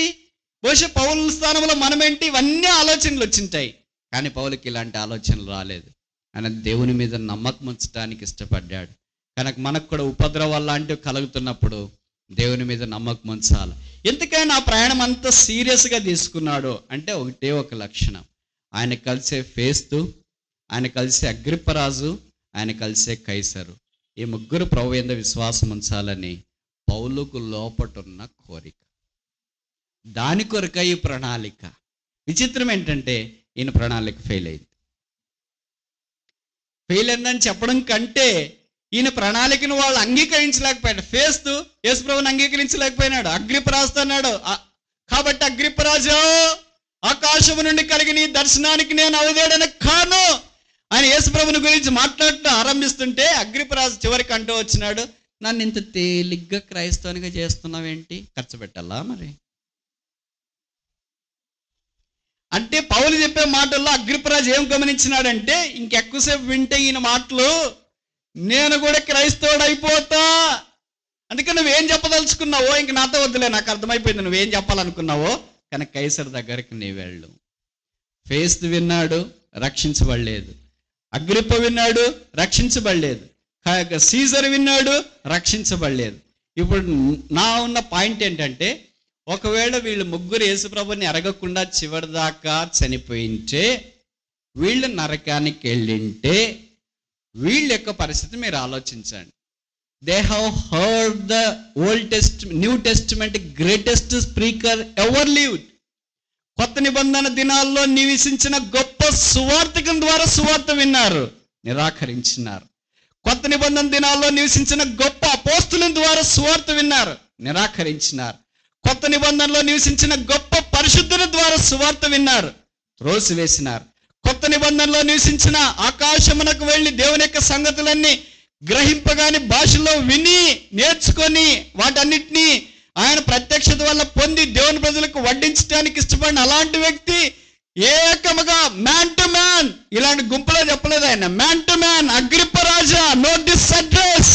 Speaker 1: బహుశా పౌలు స్థానంలో మనమేంటి? ఇవన్నీ ఆలోచనలు వచ్చింటాయి. కానీ పౌలుకి ఇలాంటి ఆలోచనలు రాలేదు. ఆయన దేవుని మీద నమ్మకం ఉంచడానికి ఇష్టపడ్డాడు. కనుక మనకు కూడా ఉపద్రవాలు లాంటివి కలుగుతున్నప్పుడు దేవుని మీద నమ్మకం ఉంచాలి. ఎందుకైనా ఆ ప్రయాణం అంత సీరియస్గా తీసుకున్నాడు అంటే ఒకటే ఒక లక్షణం. ఆయన కలిసే ఫేస్తు, ఆయన కలిసే అగ్రిప్పరాజు, ఆయన కలిసే కైసరు. ఈ ముగ్గురు ప్రభు యందు విశ్వాసం ఉంచాలని పౌలుకు లోపటున్న కోరిక. దాని కొరక ఈ ప్రణాళిక. విచిత్రం ఏంటంటే ఈయన ప్రణాళిక ఫెయిల్ అయిందని చెప్పడం కంటే ఈయన ప్రణాళికను వాళ్ళు అంగీకరించలేకపోయాడు. ఫేస్తు యేసుప్రభుని అంగీకరించలేకపోయినాడు. అగ్రిప్పరాజుతో అన్నాడు, కాబట్టి అగ్రిప్పరాజు, ఆకాశము నుండి కలిగిన ఈ దర్శనానికి నేను అవధేయుడని కాను ఆయన యేసుప్రభుని గురించి మాట్లాడటం ఆరంభిస్తుంటే అగ్రిప్పరాజు చివరికి అంటూ వచ్చినాడు, నన్ను ఇంత తేలిగ్గా క్రైస్తవునిగా చేస్తున్నావేంటి? ఖర్చు పెట్టాలా మరి? అంటే పౌలు చెప్పే మాటల్లో అగ్రిప్పరాజు ఏం గమనించినాడంటే, ఇంకెక్కువసేపు వింటే ఈయన మాటలు నేను కూడా క్రైస్తవుడు అయిపోతా, అందుకే నువ్వేం చెప్పదలుచుకున్నావో ఇంక నాతో వద్దులే, నాకు అర్థమైపోయింది నువ్వేం చెప్పాలనుకున్నావో, కానీ కైసర్ దగ్గరికి నీ వెళ్ళు. ఫేస్తు విన్నాడు, రక్షించబడలేదు. అగ్రిప్ప విన్నాడు, రక్షించబడలేదు. సీజర్ విన్నాడు, రక్షించబడలేదు. ఇప్పుడు నా ఉన్న పాయింట్ ఏంటంటే, ఒకవేళ వీళ్ళు ముగ్గురు యేసుప్రభుని ఎరగకుండా చివరిదాకా చనిపోయింటే, వీళ్ళు నరకానికి వెళ్ళింటే వీళ్ళ యొక్క పరిస్థితి మీరు ఆలోచించండి. They have heard the new testament greatest speaker ever lived. కొత్త నిబంధన దినాల్లో నివసించిన గొప్ప సువార్తికుల ద్వారా సువార్త విన్నారు, నిరాకరించినారు. కొత్త నిబంధన దినాల్లో నివసించిన గొప్ప అపోస్తుల ద్వారా సువార్త విన్నారు, నిరాకరించినారు. కొత్త నిబంధనలో నివసించిన గొప్ప పరిశుద్ధుల ద్వారా సువార్త విన్నారు, త్రోసివేసినారు. కొత్త నిబంధనలో నివసించిన ఆకాశమునకు వెళ్ళి దేవుని యొక్క సంగతులన్నీ గ్రహింపగాని భాషలో విని నేర్చుకొని వాటన్నిటినీ ఆయన ప్రత్యక్షత వల్ల పొంది దేవుని ప్రజలకు వడ్డించడానికి ఇష్టపడిన అలాంటి వ్యక్తి ఏకముగా మ్యాన్ టు మ్యాన్, ఇలాంటి గుంపులో చెప్పలేదు ఆయన, man to man, Agrippa Raja, note this address,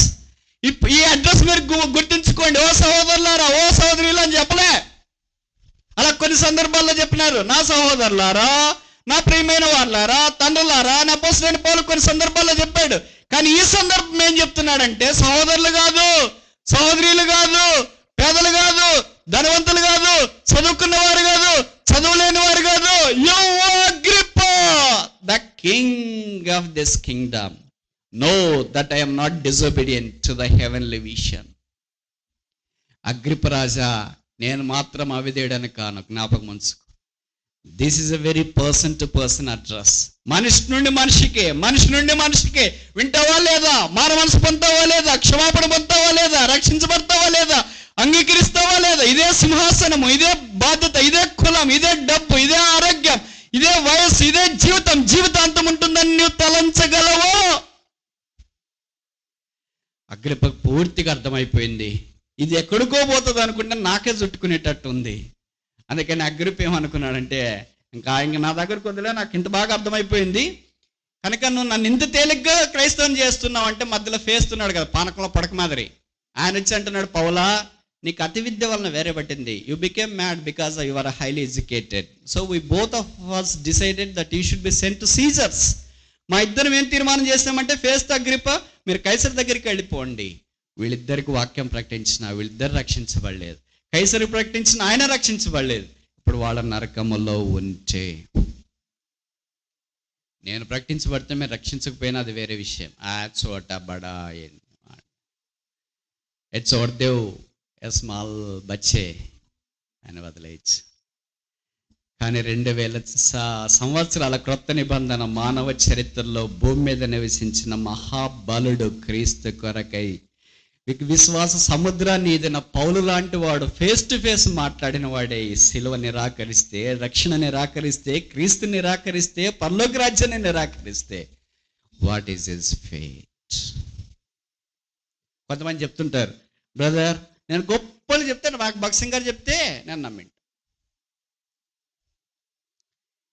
Speaker 1: ఈ అడ్రస్ మీరు గుర్తుంచుకోండి, ఓ సహోదరులారా, ఓ సహోదరులు అని చెప్పలే. అలా కొన్ని సందర్భాల్లో చెప్పినారు, నా సహోదరులారా, నా ప్రియమైన వాళ్ళారా, తండ్రులారా, నా అపోస్తలుడైన పౌలు కొన్ని సందర్భాల్లో చెప్పాడు. కానీ ఈ సందర్భం ఏం చెప్తున్నాడంటే, సహోదరులు కాదు, సహోదరులు కాదు, పేదలు కాదు, ధనవంతులు కాదు, చదువుకున్న వారు కాదు, చదువులేని వారు కాదు, you Agrippa, the king of this kingdom, know that I am not disobedient to the heavenly vision. అగ్రిప్ప రాజా, నేను మాత్రం అవిధేయుడని కాను, జ్ఞాపకం ఉంచుకో. This is a very person to person address. మనిషి నుండి మనిషికే వింటావా లేదా? మాన మనసు పొందుతావా లేదా? క్షమాపణ పొందుతావా లేదా? రక్షించబడతావా లేదా? అంగీకరిస్తావా లేదా? ఇదే సింహాసనము, ఇదే బాధ్యత, ఇదే కులం, ఇదే డబ్బు, ఇదే ఆరోగ్యం, ఇదే వయస్సు, ఇదే జీవితాంతం ఉంటుందని నువ్వు తలంచగలవో? అగ్రిప్పకు పూర్తిగా అర్థమైపోయింది, ఇది ఎక్కడికో పోతుంది అనుకుంటే నాకే చుట్టుకునేటట్టు ఉంది. అందుకని అగ్రిప్ప ఏమనుకున్నాడంటే, ఇంకా నా దగ్గరకు వదిలే, నాకు ఇంత బాగా అర్థమైపోయింది కనుక నువ్వు నన్ను ఇంత తేలిగ్గా క్రైస్తవం చేస్తున్నావు అంటే, మధ్యలో ఫేస్తున్నాడు కదా పానకంలో పడక మాదిరి, ఆయన వచ్చి అంటున్నాడు, పౌలా, నీకు అతి విద్య వలన వేరే పట్టింది, you became mad because you are highly educated, so we both of us decided that you should be sent to Caesars. మా ఇద్దరం ఏం తీర్మానం చేస్తామంటే, ఫేస్తు, అగ్రిప్ప, మీరు కైసర్ దగ్గరికి వెళ్ళిపోండి. వీళ్ళిద్దరికి వాక్యం ప్రకటించిన వీళ్ళిద్దరు రక్షించబడలేదు, కైసరు ప్రకటించిన ఆయన రక్షించబడలేదు. ఇప్పుడు వాళ్ళ నరకములో ఉంటే, నేను ప్రకటించబడితే మీరు రక్షించకపోయినా అది వేరే విషయం. ఆ చోట బడా చోటదేవ్ స్మాల్ బచ్చే అని వదిలేయచ్చు. కానీ 2000 సంవత్సరాల క్రొత్త నిబంధన మానవ చరిత్రలో భూమి మీద నివసించిన మహాబలుడు క్రీస్తు కొరకై విశ్వాస సముద్రాన్ని ఏదైనా పౌలు లాంటి వాడు ఫేస్ టు ఫేస్ మాట్లాడిన వాడే ఈ సిలువ నిరాకరిస్తే, రక్షణ నిరాకరిస్తే, క్రీస్తు నిరాకరిస్తే, పరలోక రాజ్యాన్ని నిరాకరిస్తే వాట్ ఈస్ హిస్ ఫేట్? కొంతమంది చెప్తుంటారు, బ్రదర్ నేను గొప్పలు చెప్తాను, నాకు భక్సింగ్ గారు చెప్తే నేను నమ్మింట.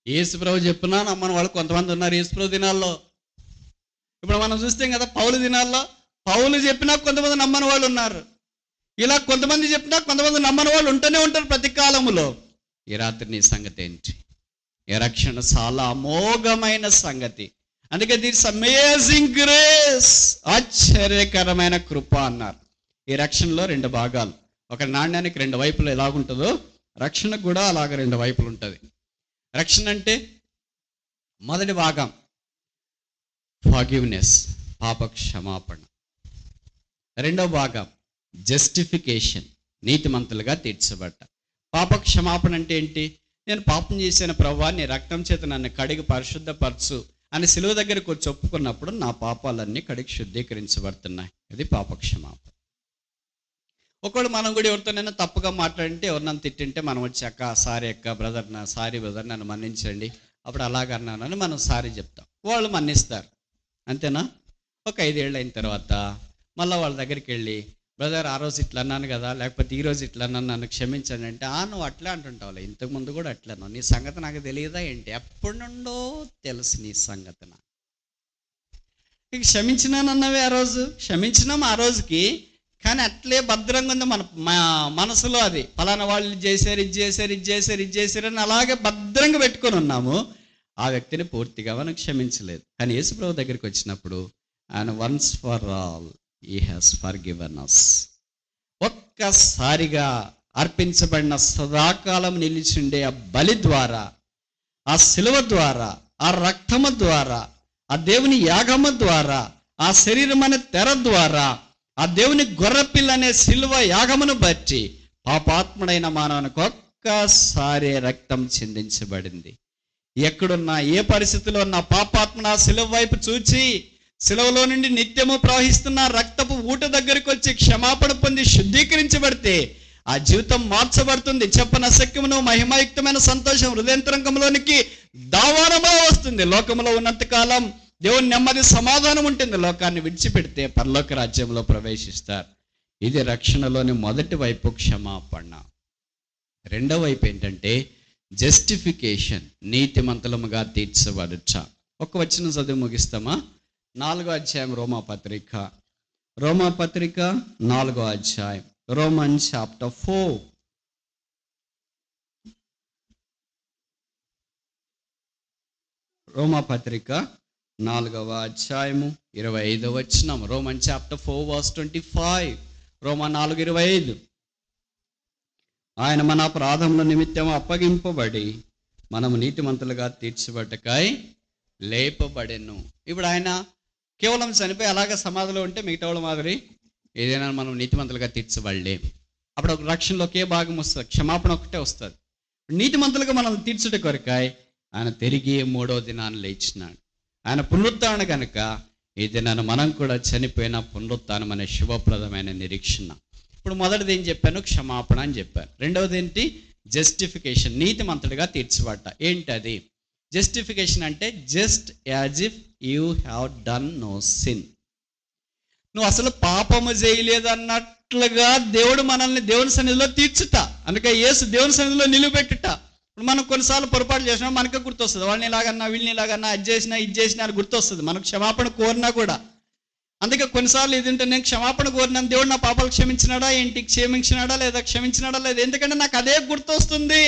Speaker 1: యేసుప్రభు చెప్పినా నమ్మని వాళ్ళు కొంతమంది ఉన్నారు యేసుప్రభు దినాల్లో. ఇప్పుడు మనం చూస్తాం కదా, పౌలు దినాల్లో పౌలు చెప్పినా కొంతమంది నమ్మని వాళ్ళు ఉన్నారు. ఇలా కొంతమంది చెప్పినా కొంతమంది నమ్మని వాళ్ళు ఉంటూనే ఉంటారు ప్రతి కాలములో. ఈ రాత్రి నీ సంగతి ఏంటి? ఈ రక్షణ చాలా అమోఘమైన సంగతి. అందుకే దిట్స్ అమేజింగ్ గ్రేస్, ఆశ్చర్యకరమైన కృప అన్నారు. ఈ రక్షణలో 2 భాగాలు. ఒక నాణ్యానికి 2 వైపులు ఎలాగుంటుందో రక్షణకు కూడా అలాగ 2 వైపులు ఉంటుంది. రక్షణ అంటే మొదటి భాగం ఫర్గివ్నెస్, పాప క్షమాపణ. రెండవ భాగం జస్టిఫికేషన్, నీతిమంతులుగా తీర్చబడ్డ. పాప క్షమాపణ అంటే ఏంటి? నేను పాపం చేసిన ప్రభువా, నీ రక్తం చేత నన్ను కడిగి పరిశుద్ధపరచు అని సిలువ దగ్గరికి వచ్చి ఒప్పుకున్నప్పుడు నా పాపాలన్నీ కడిగి శుద్ధీకరించబడుతున్నాయి. అది పాప క్షమాపణ. ఒకవేళ మనం కూడా ఎవరితోనైనా తప్పుగా మాట్లాడింటే, ఎవరినైనా తిట్టింటే మనం వచ్చి అక్క సారీ అక్క బ్రదర్, సారీ బ్రదర్ నన్ను మన్నించండి, అప్పుడు అలాగన్నానని మనం సారీ చెప్తాం, వాళ్ళు మన్నిస్తారు. అంతేనా? ఒక 5 ఏళ్ళు అయిన తర్వాత మళ్ళీ వాళ్ళ దగ్గరికి వెళ్ళి, బ్రదర్ ఆ రోజు ఇట్లా అన్నాను కదా, లేకపోతే ఈ రోజు ఇట్లా అన్నాను, నన్ను క్షమించండి అంటే, నువ్వు అట్లా అంటుంటావు, ఇంతకుముందు కూడా అట్లా, నీ సంగతి నాకు తెలియదా ఏంటి? ఎప్పటి నుండో తెలుసు నీ సంగతి నాకు. ఇక క్షమించినానన్నవే ఆ రోజు, క్షమించినాం ఆ రోజుకి, కానీ అట్లే భద్రంగా ఉంది మన మనసులో. అది ఫలానా వాళ్ళు ఇది చేశారు అని అలాగే భద్రంగా పెట్టుకొని ఉన్నాము. ఆ వ్యక్తిని పూర్తిగా మనం క్షమించలేదు. కానీ యేసుప్రభు దగ్గరికి వచ్చినప్పుడు ఆయన once for all he has forgiven us. ఒక్కసారిగా అర్పించబడిన సదాకాలం నిలిచిండే ఆ బలి ద్వారా, ఆ శిలువ ద్వారా, ఆ రక్తము ద్వారా, ఆ దేవుని యాగము ద్వారా, ఆ శరీరం అనే తెర ద్వారా, ఆ దేవుని గొర్రెపిల్ల అనే శిలువ యాగమును బట్టి పాపాత్ముడైన మానవునికి ఒక్కసారి రక్తం చిందించబడింది. ఎక్కడున్నా, ఏ పరిస్థితిలో ఉన్న పాపాత్ముడు ఆ శిలువ వైపు చూచి, శిలువలో నుండి నిత్యము ప్రవహిస్తున్న రక్తపు ఊట దగ్గరికి వచ్చి క్షమాపణ పొంది శుద్ధీకరించబడితే ఆ జీవితం మార్చబడుతుంది. చెప్పన శక్యమును మహిమాయుక్తమైన సంతోషం హృదయంతరంగంలోనికి దావానమో వస్తుంది. లోకంలో ఉన్నంతకాలం దేవుని నెమ్మది సమాధానం ఉంటుంది. లోకాన్ని విడిచిపెడితే పరలోక రాజ్యంలో ప్రవేశిస్తారు. ఇది రక్షణలోని మొదటి వైపు క్షమాపణ. రెండవ వైపు ఏంటంటే జస్టిఫికేషన్, నీతిమంతులముగా తీర్చబడుట. ఒక వచనం చదివి ముగిస్తామా? 4వ అధ్యాయం రోమాపత్రిక 4వ అధ్యాయం, రోమన్స్ చాప్టర్ 4. రోమాపత్రిక 4వ అధ్యాయము 25వ వచనం. Roman chapter 4 verse 25. రోమా 4:25. ఆయన మన అపరాధముల నిమిత్తం అప్పగింపబడి మనము నీతిమంతులుగా తీర్చబట్టకై లేపబడెను. ఇప్పుడు ఆయన కేవలం చనిపోయి అలాగే సమాధిలో ఉంటే మిగతా వాళ్ళ మాదిరి ఏదైనా మనం నీతిమంతులుగా తీర్చబడలే. అప్పుడు ఒక రక్షణలో ఒకే భాగం వస్తుంది, క్షమాపణ ఒకటే వస్తుంది. నీతిమంతులుగా మనం తీర్చుట కొరకాయ ఆయన తిరిగి 3వ దినాన్ని లేచినాడు. ఆయన పునరుత్థానం కనుక ఈ దినాన్ని మనం కూడా చనిపోయిన పునరుత్థానం అనే శుభప్రదమైన నిరీక్షణ. ఇప్పుడు మొదటిది ఏం చెప్పాను? క్షమాపణ అని చెప్పాను. రెండవది ఏంటి? జస్టిఫికేషన్, నీతిమంతుడిగా తీర్చబడ్డ. ఏంటి అది? జస్టిఫికేషన్ అంటే just as if you have done no sin. నువ్వు అసలు పాపము చేయలేదు అన్నట్లుగా దేవుడు మనల్ని దేవుని సన్నిధిలో తీర్చుట. అందుకే యేసు దేవుని సన్నిధిలో నిలువబెట్టుట. ఇప్పుడు మనం కొన్నిసార్లు పొరపాటు చేసినా మనకే గుర్తొస్తుంది, వాళ్ళని ఇలాగన్నా వీళ్ళని ఇలాగన్నా అది చేసినా ఇది చేసినా అని గుర్తొస్తుంది, మనకు క్షమాపణ కోరినా కూడా. అందుకే కొన్నిసార్లు ఏదంటే నేను క్షమాపణ కోరినాను, దేవుడు నా పాపాలు క్షమించినాడా ఏంటి, క్షమించినాడా లేదా, క్షమించినాడా లేదా, ఎందుకంటే నాకు అదే గుర్తొస్తుంది.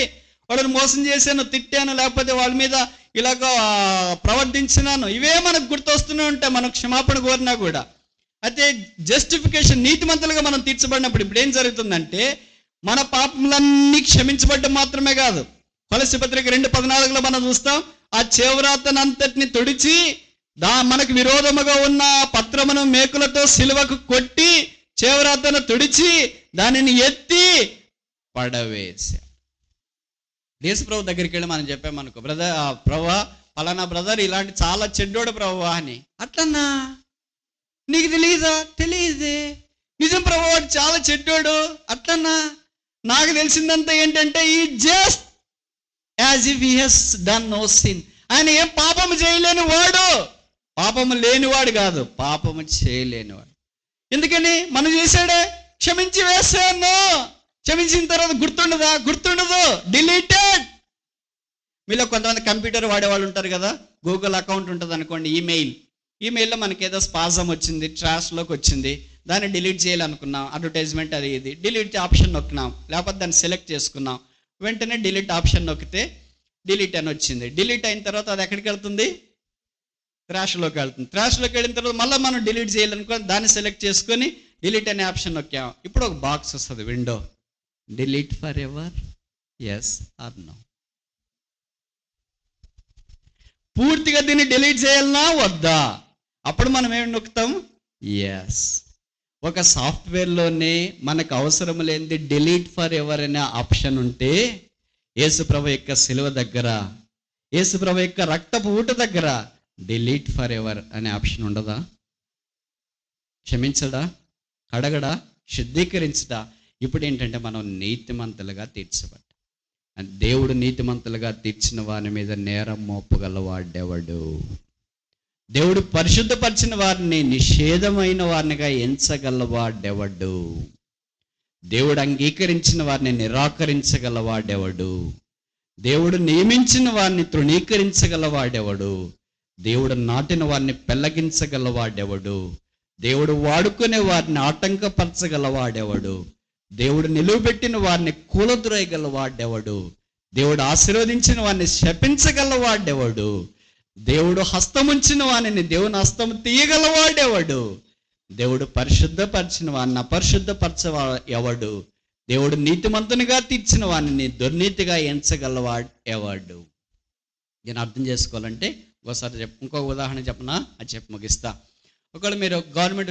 Speaker 1: వాళ్ళని మోసం చేశాను, తిట్టాను, లేకపోతే వాళ్ళ మీద ఇలాగ ప్రవర్తించినాను, ఇవే మనకు గుర్తొస్తూనే ఉంటాయి మనం క్షమాపణ కోరినా కూడా. అయితే జస్టిఫికేషన్, నీతిమంతులుగా మనం తీర్చబడినప్పుడు ఇప్పుడు ఏం జరుగుతుందంటే మన పాపములన్నీ క్షమించబడ్డం మాత్రమే కాదు. కొలస్సీ పత్రిక 2:14 మనం చూస్తాం, ఆ చేవ్రాతనంతటిని తొడిచి మనకు విరోధముగా ఉన్న పత్రమును మేకులతో సిలువకు కొట్టి చేవ్రాతను తుడిచి దానిని ఎత్తి పడవేశాడు. యేసుప్రభు దగ్గరికి వెళ్ళి మనం చెప్పామనుకో, బ్రదర్ ప్రభువా పలానా బ్రదర్ ఇలాంటి చాలా చెడ్డోడు ప్రభువా అని. అట్లన్నా నీకు తెలియదా? తెలియదే. నిజం ప్రభు వాడు చాలా చెడ్డోడు అట్లన్నా, నాకు తెలిసిందంతా ఏంటంటే ఈ just as if he has done no sin. ఆయన ఏం పాపము చేయలేని వాడు, పాపము లేనివాడు కాదు, పాపము చేయలేనివాడు. ఎందుకని మనం చేశాడే, క్షమించి వేసాను, క్షమించిన తర్వాత గుర్తుండదు, డిలీటెడ్. మీలో కొంతమంది కంప్యూటర్ వాడేవాళ్ళు ఉంటారు కదా, గూగుల్ అకౌంట్ ఉంటుంది అనుకోండి, ఈమెయిల్లో మనకి ఏదో స్పాజం వచ్చింది, ట్రాష్లోకి వచ్చింది, దాన్ని డిలీట్ చేయాలనుకున్నాం, అడ్వర్టైజ్మెంట్ అది ఇది, డిలీట్ ఆప్షన్ నొక్కినాం, లేకపోతే దాన్ని సెలెక్ట్ చేసుకున్నాం, వెంటనే డిలీట్ ఆప్షన్ నొక్కితే డిలీట్ అని వచ్చింది. డిలీట్ అయిన తర్వాత అది ఎక్కడికి వెళ్తుంది, ట్రాష్లోకి వెళ్తుంది. ట్రాష్లోకి వెళ్ళిన తర్వాత మళ్ళీ మనం డిలీట్ చేయాలనుకో, దాన్ని సెలెక్ట్ చేసుకొని డిలీట్ అనే ఆప్షన్ నొక్కాం. ఇప్పుడు ఒక బాక్స్ వస్తుంది, window, delete forever, yes or no. పూర్తిగా దీన్ని డిలీట్ చేయాలన్నా వద్దా? అప్పుడు మనం ఏమి నొక్కుతాం, ఎస్. ఒక సాఫ్ట్వేర్లోనే మనకు అవసరం లేనిది డిలీట్ ఫర్ ఎవర్ అనే ఆప్షన్ ఉంటే, యేసుప్రభు యొక్క శిలువ దగ్గర, యేసుప్రభు యొక్క రక్తపు ఊట దగ్గర డిలీట్ ఫర్ ఎవర్ అనే ఆప్షన్ ఉండదా? క్షమించడా, కడగడా, శుద్ధీకరించడా? ఇప్పుడు ఏంటంటే మనం నీతిమంతులుగా తీర్చబడ్డా. దేవుడు నీతిమంతులుగా తీర్చిన వారి మీద నేరం మోపగలవాడెవడు? దేవుడు పరిశుద్ధపరిచిన వారిని నిషేధమైన వారినిగా ఎంచగలవాడెవడు? దేవుడు అంగీకరించిన వారిని నిరాకరించగలవాడెవడు? దేవుడు నియమించిన వారిని తృణీకరించగలవాడెవడు? దేవుడు నాటిన వారిని పెళ్లగించగలవాడెవడు? దేవుడు వాడుకునే వారిని ఆటంకపరచగలవాడెవడు? దేవుడు నిలువబెట్టిన వారిని కూలద్రోయగలవాడెవడు? దేవుడు ఆశీర్వదించిన వారిని శపించగలవాడెవడు? దేవుడు హస్తముంచిన వారిని దేవుని హస్తం తీయగలవాడెవడు? దేవుడు పరిశుద్ధపరిచిన వారిని అపరిశుద్ధపరచవా ఎవడు? దేవుడు నీతిమంతునిగా తీర్చిన వారిని దుర్నీతిగా ఎంచగలవాడు ఎవడు? నేను అర్థం చేసుకోవాలంటే ఒకసారి ఇంకొక ఉదాహరణ చెప్పనా, అది చెప్పి ముగిస్తా. ఒకవేళ మీరు గవర్నమెంట్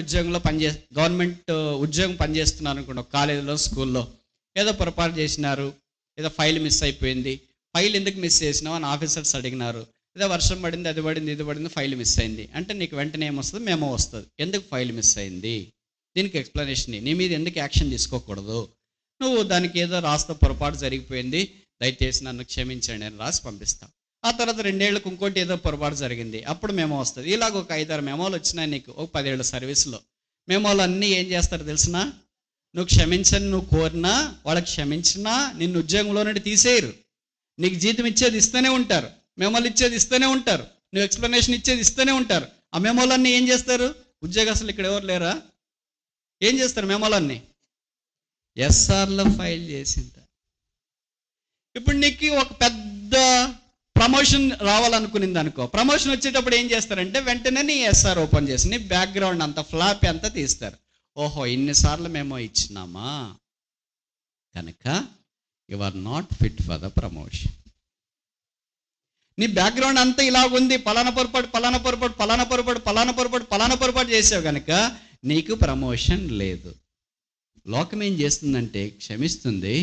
Speaker 1: ఉద్యోగం పనిచేస్తున్నారు అనుకోండి, కాలేజీలో, స్కూల్లో ఏదో పొరపాటు చేసినారు, ఏదో ఫైల్ మిస్ అయిపోయింది. ఫైల్ ఎందుకు మిస్ చేసినావు అని ఆఫీసర్స్ అడిగినారు. ఏదో వర్షం పడింది, అది పడింది, ఇది పడింది, ఫైల్ మిస్ అయింది అంటే నీకు వెంటనే ఏమొస్తుంది, మెమో వస్తుంది. ఎందుకు ఫైల్ మిస్ అయింది, దీనికి ఎక్స్ప్లెనేషన్, నీ మీద ఎందుకు యాక్షన్ తీసుకోకూడదు, నువ్వు దానికి ఏదో రాస్తా, పొరపాటు జరిగిపోయింది, దయచేసి నన్ను క్షమించండి అని రాసి పంపిస్తావు. ఆ తర్వాత 2 ఏళ్ళకు ఇంకోటి ఏదో పొరపాటు జరిగింది, అప్పుడు మెమో వస్తుంది. ఇలాగ ఒక 5-6 మెమోలు వచ్చినాయి నీకు ఒక 10 ఏళ్ళ సర్వీస్లో. మెమోలు అన్నీ ఏం చేస్తారు తెలిసినా, నువ్వు క్షమించని నువ్వు కోరినా, వాళ్ళకి క్షమించినా నిన్ను ఉద్యోగంలో నుండి తీసేయరు. నీకు జీతం ఇచ్చేది ఇస్తూనే ఉంటారు, మెమోలు ఇచ్చేది ఇస్తూనే ఉంటారు, నువ్వు ఎక్స్ప్లెనేషన్ ఇచ్చేది ఇస్తూనే ఉంటారు. ఆ మెమోలన్నీ ఏం చేస్తారు, ఉద్యోగస్తులు ఇక్కడ ఎవరు లేరా, ఏం చేస్తారు, మెమోలన్నీ ఎస్ఆర్లో ఫైల్ చేసింటారు. ఇప్పుడు నీకు ఒక పెద్ద ప్రమోషన్ రావాలనుకునింది అనుకో, ప్రమోషన్ వచ్చేటప్పుడు ఏం చేస్తారంటే వెంటనే నీ ఎస్ఆర్ ఓపెన్ చేసి నీ బ్యాక్గ్రౌండ్ అంతా, ఫ్లాప్ అంతా తీస్తారు. ఓహో, ఇన్నిసార్లు మేము ఇచ్చినామా, కనుక you are not fit for the promotion. నీ బ్యాక్గ్రౌండ్ అంతా ఇలాగుంది, పలానా పొరపాటు చేసావు కనుక నీకు ప్రమోషన్ లేదు. లోకం ఏం చేస్తుందంటే క్షమిస్తుంది,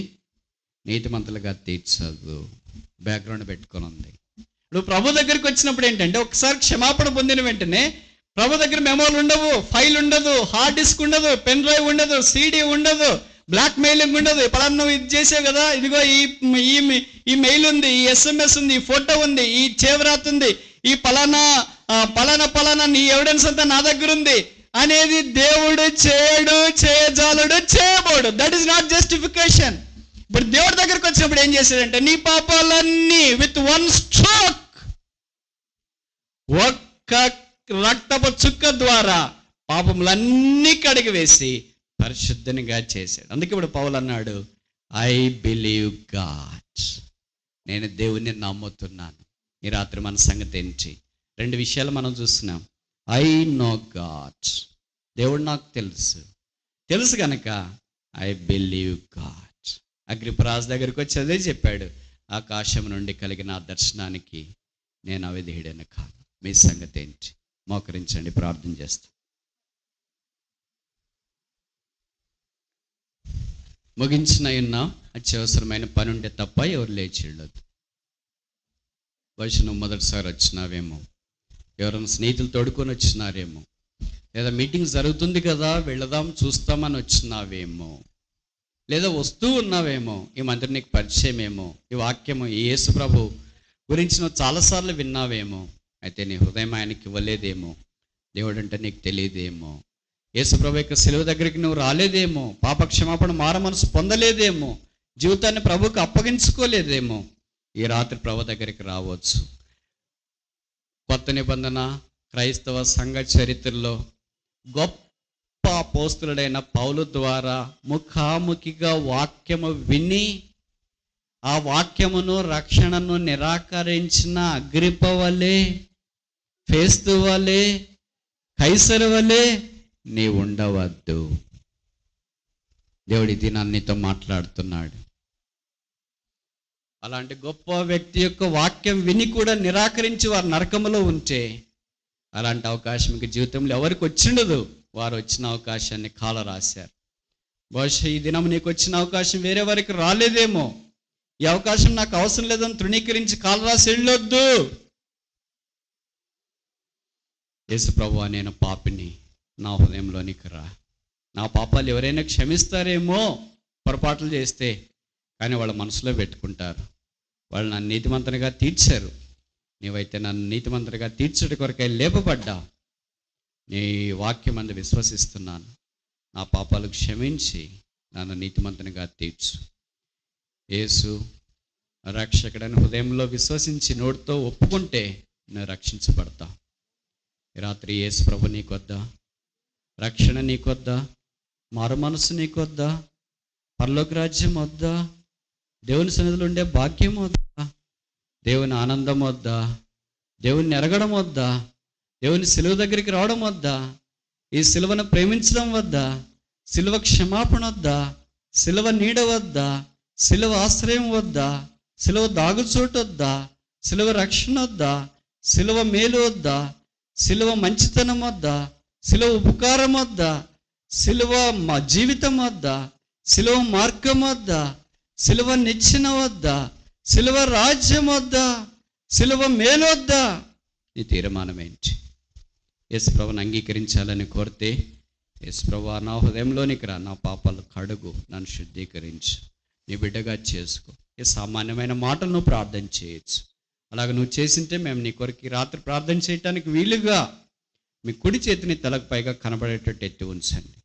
Speaker 1: నీతిమంతులుగా తీర్చదు, బ్యాక్గ్రౌండ్ పెట్టుకొని ఉంది. ఇప్పుడు ప్రభు దగ్గరికి వచ్చినప్పుడు ఏంటంటే ఒకసారి క్షమాపణ పొందిన వెంటనే ప్రభు దగ్గర మెమోలు ఉండవు, ఫైల్ ఉండదు, హార్డ్ డిస్క్ ఉండదు, పెన్ డ్రైవ్ ఉండదు, సీడీ ఉండదు, బ్లాక్ మెయిలింగ్ ఉండదు. పలానా నువ్వు ఇది చేసావు కదా, ఇదిగో ఈ మెయిల్ ఉంది, ఈ ఎస్ఎంఎస్ ఉంది, ఈ ఫోటో ఉంది, ఈ చేవరాత్ ఉంది, ఈ పలానా నీ ఎవిడెన్స్ అంతా నా దగ్గర ఉంది అనేది దేవుడు చేయడు, చేయజాలడు, చేయబోడు. That is not justification. ఇప్పుడు దేవుడి దగ్గరకు వచ్చినప్పుడు ఏం చేశాడంటే నీ పాపాలన్నీ విత్ వన్ స్ట్రోక్, ఒక్క రక్తపు చుక్క ద్వారా పాపములన్నీ కడిగి వేసి పరిశుద్ధనిగా చేశాడు. అందుకే ఇప్పుడు పౌలు అన్నాడు, ఐ బిలీవ్ గాడ్, నేను దేవుణ్ణి నమ్ముతున్నాను. ఈ రాత్రి మన సంగతి ఏంటి? 2 విషయాలు మనం చూస్తున్నాం. ఐ నో గాడ్, దేవుడు నాకు తెలుసు కనుక ఐ బిలీవ్ గాడ్. అగ్రిపరాజు దగ్గరికి వచ్చి అదే చెప్పాడు, ఆకాశం నుండి కలిగిన ఆ దర్శనానికి నేను అవిధేయుడను కాదు. మీ సంగతి ఏంటి? మోకరించండి, ప్రార్థన చేస్తాం. ముగించిన ఉన్నాం, అత్యవసరమైన పని ఉంటే తప్ప ఎవరు లేచి వెళ్ళదు. బహుశా నువ్వు మొదటిసారి వచ్చినావేమో, ఎవరైనా స్నేహితులు తోడుకొని వచ్చినారేమో, లేదా మీటింగ్ జరుగుతుంది కదా వెళదాం చూస్తామని వచ్చినావేమో, లేదా వస్తూ ఉన్నావేమో, ఈ మందిరం నీకు పరిచయమేమో, ఈ వాక్యము ఈ యేసు ప్రభు గురించి నువ్వు చాలాసార్లు విన్నావేమో, అయితే నీ హృదయం ఆయనకి ఇవ్వలేదేమో, దేవుడు అంటే నీకు తెలియదేమో, యేసు ప్రభు యొక్క సిలువ దగ్గరికి నువ్వు రాలేదేమో, పాప క్షమాపణ మార మనసు పొందలేదేమో, జీవితాన్ని ప్రభువుకి అప్పగించుకోలేదేమో, ఈ రాత్రి ప్రభు దగ్గరికి రావచ్చు. కొత్త నిబంధన క్రైస్తవ సంఘ చరిత్రలో గొప్ప అపోస్తలుడైన పౌలు ద్వారా ముఖాముఖిగా వాక్యము విని ఆ వాక్యమును రక్షణను నిరాకరించిన అగ్రిప్ప వలె, ఫేస్తు వలె, కైసరు వలె నీ ఉండవద్దు. దేవుడి దినాన్ని నీతో మాట్లాడుతున్నాడు. అలాంటి గొప్ప వ్యక్తి యొక్క వాక్యం విని కూడా నిరాకరించి వారు నరకములో ఉంటే, అలాంటి అవకాశం ఇంక జీవితంలో ఎవరికి వచ్చిండదు. వారు వచ్చిన అవకాశాన్ని కాల రాశారు. బహుశా ఈ దినం నీకు వచ్చిన అవకాశం వేరే వారికి రాలేదేమో, ఈ అవకాశం నాకు అవసరం లేదని తృణీకరించి కాల రాసి వెళ్ళొద్దు. యేసు ప్రభువా, నేను పాపిని, నా హృదయంలోనికి రా, నా పాపాలు ఎవరైనా క్షమిస్తారేమో పొరపాట్లు చేస్తే, కానీ వాళ్ళ మనసులో పెట్టుకుంటారు. వాళ్ళు నన్ను నీతిమంతునిగా తీర్చారు, నీవైతే నన్ను నీతిమంతునిగా తీర్చుట కొరకై లేపబడ్డా, నీ వాక్యం అందు విశ్వసిస్తున్నాను, నా పాపాలు క్షమించి నన్ను నీతిమంతునిగా తీర్చు. యేసు రక్షకుడని హృదయంలో విశ్వసించి నోటితో ఒప్పుకుంటే నువ్వు రక్షించబడతావు. ఈ రాత్రి యేసు ప్రభు నీకొద్దా, రక్షణ నీకొద్దా, మారు మనసు నీకొద్దా, పరలోక రాజ్యం వద్దా, దేవుని సన్నిధిలో ఉండే భాగ్యం వద్దా, దేవుని ఆనందం వద్దా, దేవుని ఎరగడం వద్దా, దేవుని సిలువ దగ్గరికి రావడం వద్దా, ఈ సిలువను ప్రేమించడం వద్దా, సిలువ క్షమాపణ వద్దా, సిలువ నీడ వద్దా, సిలువ ఆశ్రయం వద్దా, సిలువ దాగుచోటు వద్దా, సిలువ రక్షణ వద్దా, సిలువ మేలు వద్దా, సిలువ మంచితనం వద్దా, సిలువ ఉపకారం వద్దా, సిలువ మా జీవితం వద్దా, సిలువ మార్గం వద్దా, సిలువ నిచ్చెన వద్దా, సిలువ రాజ్యం వద్దా, సిలువ మేలు వద్దా, నీ తీర్మానం ఏంటి? యేసు ప్రభువుని అంగీకరించాలని కోరితే, యేసు ప్రభువా, నా హృదయంలోనికి రా, నా పాపాలు కడుగు, నన్ను శుద్ధీకరించు, నీ బిడ్డగా చేసుకో. ఈ సామాన్యమైన మాటలు నువ్వు ప్రార్థన చేయొచ్చు. అలాగ నువ్వు చేసింటే మేము నీ కొరకు రాత్రి ప్రార్థన చేయటానికి వీలుగా మీ కుడి చేతిని తలకు పైగా కనబడేటట్టు ఎత్తి ఉంచండి.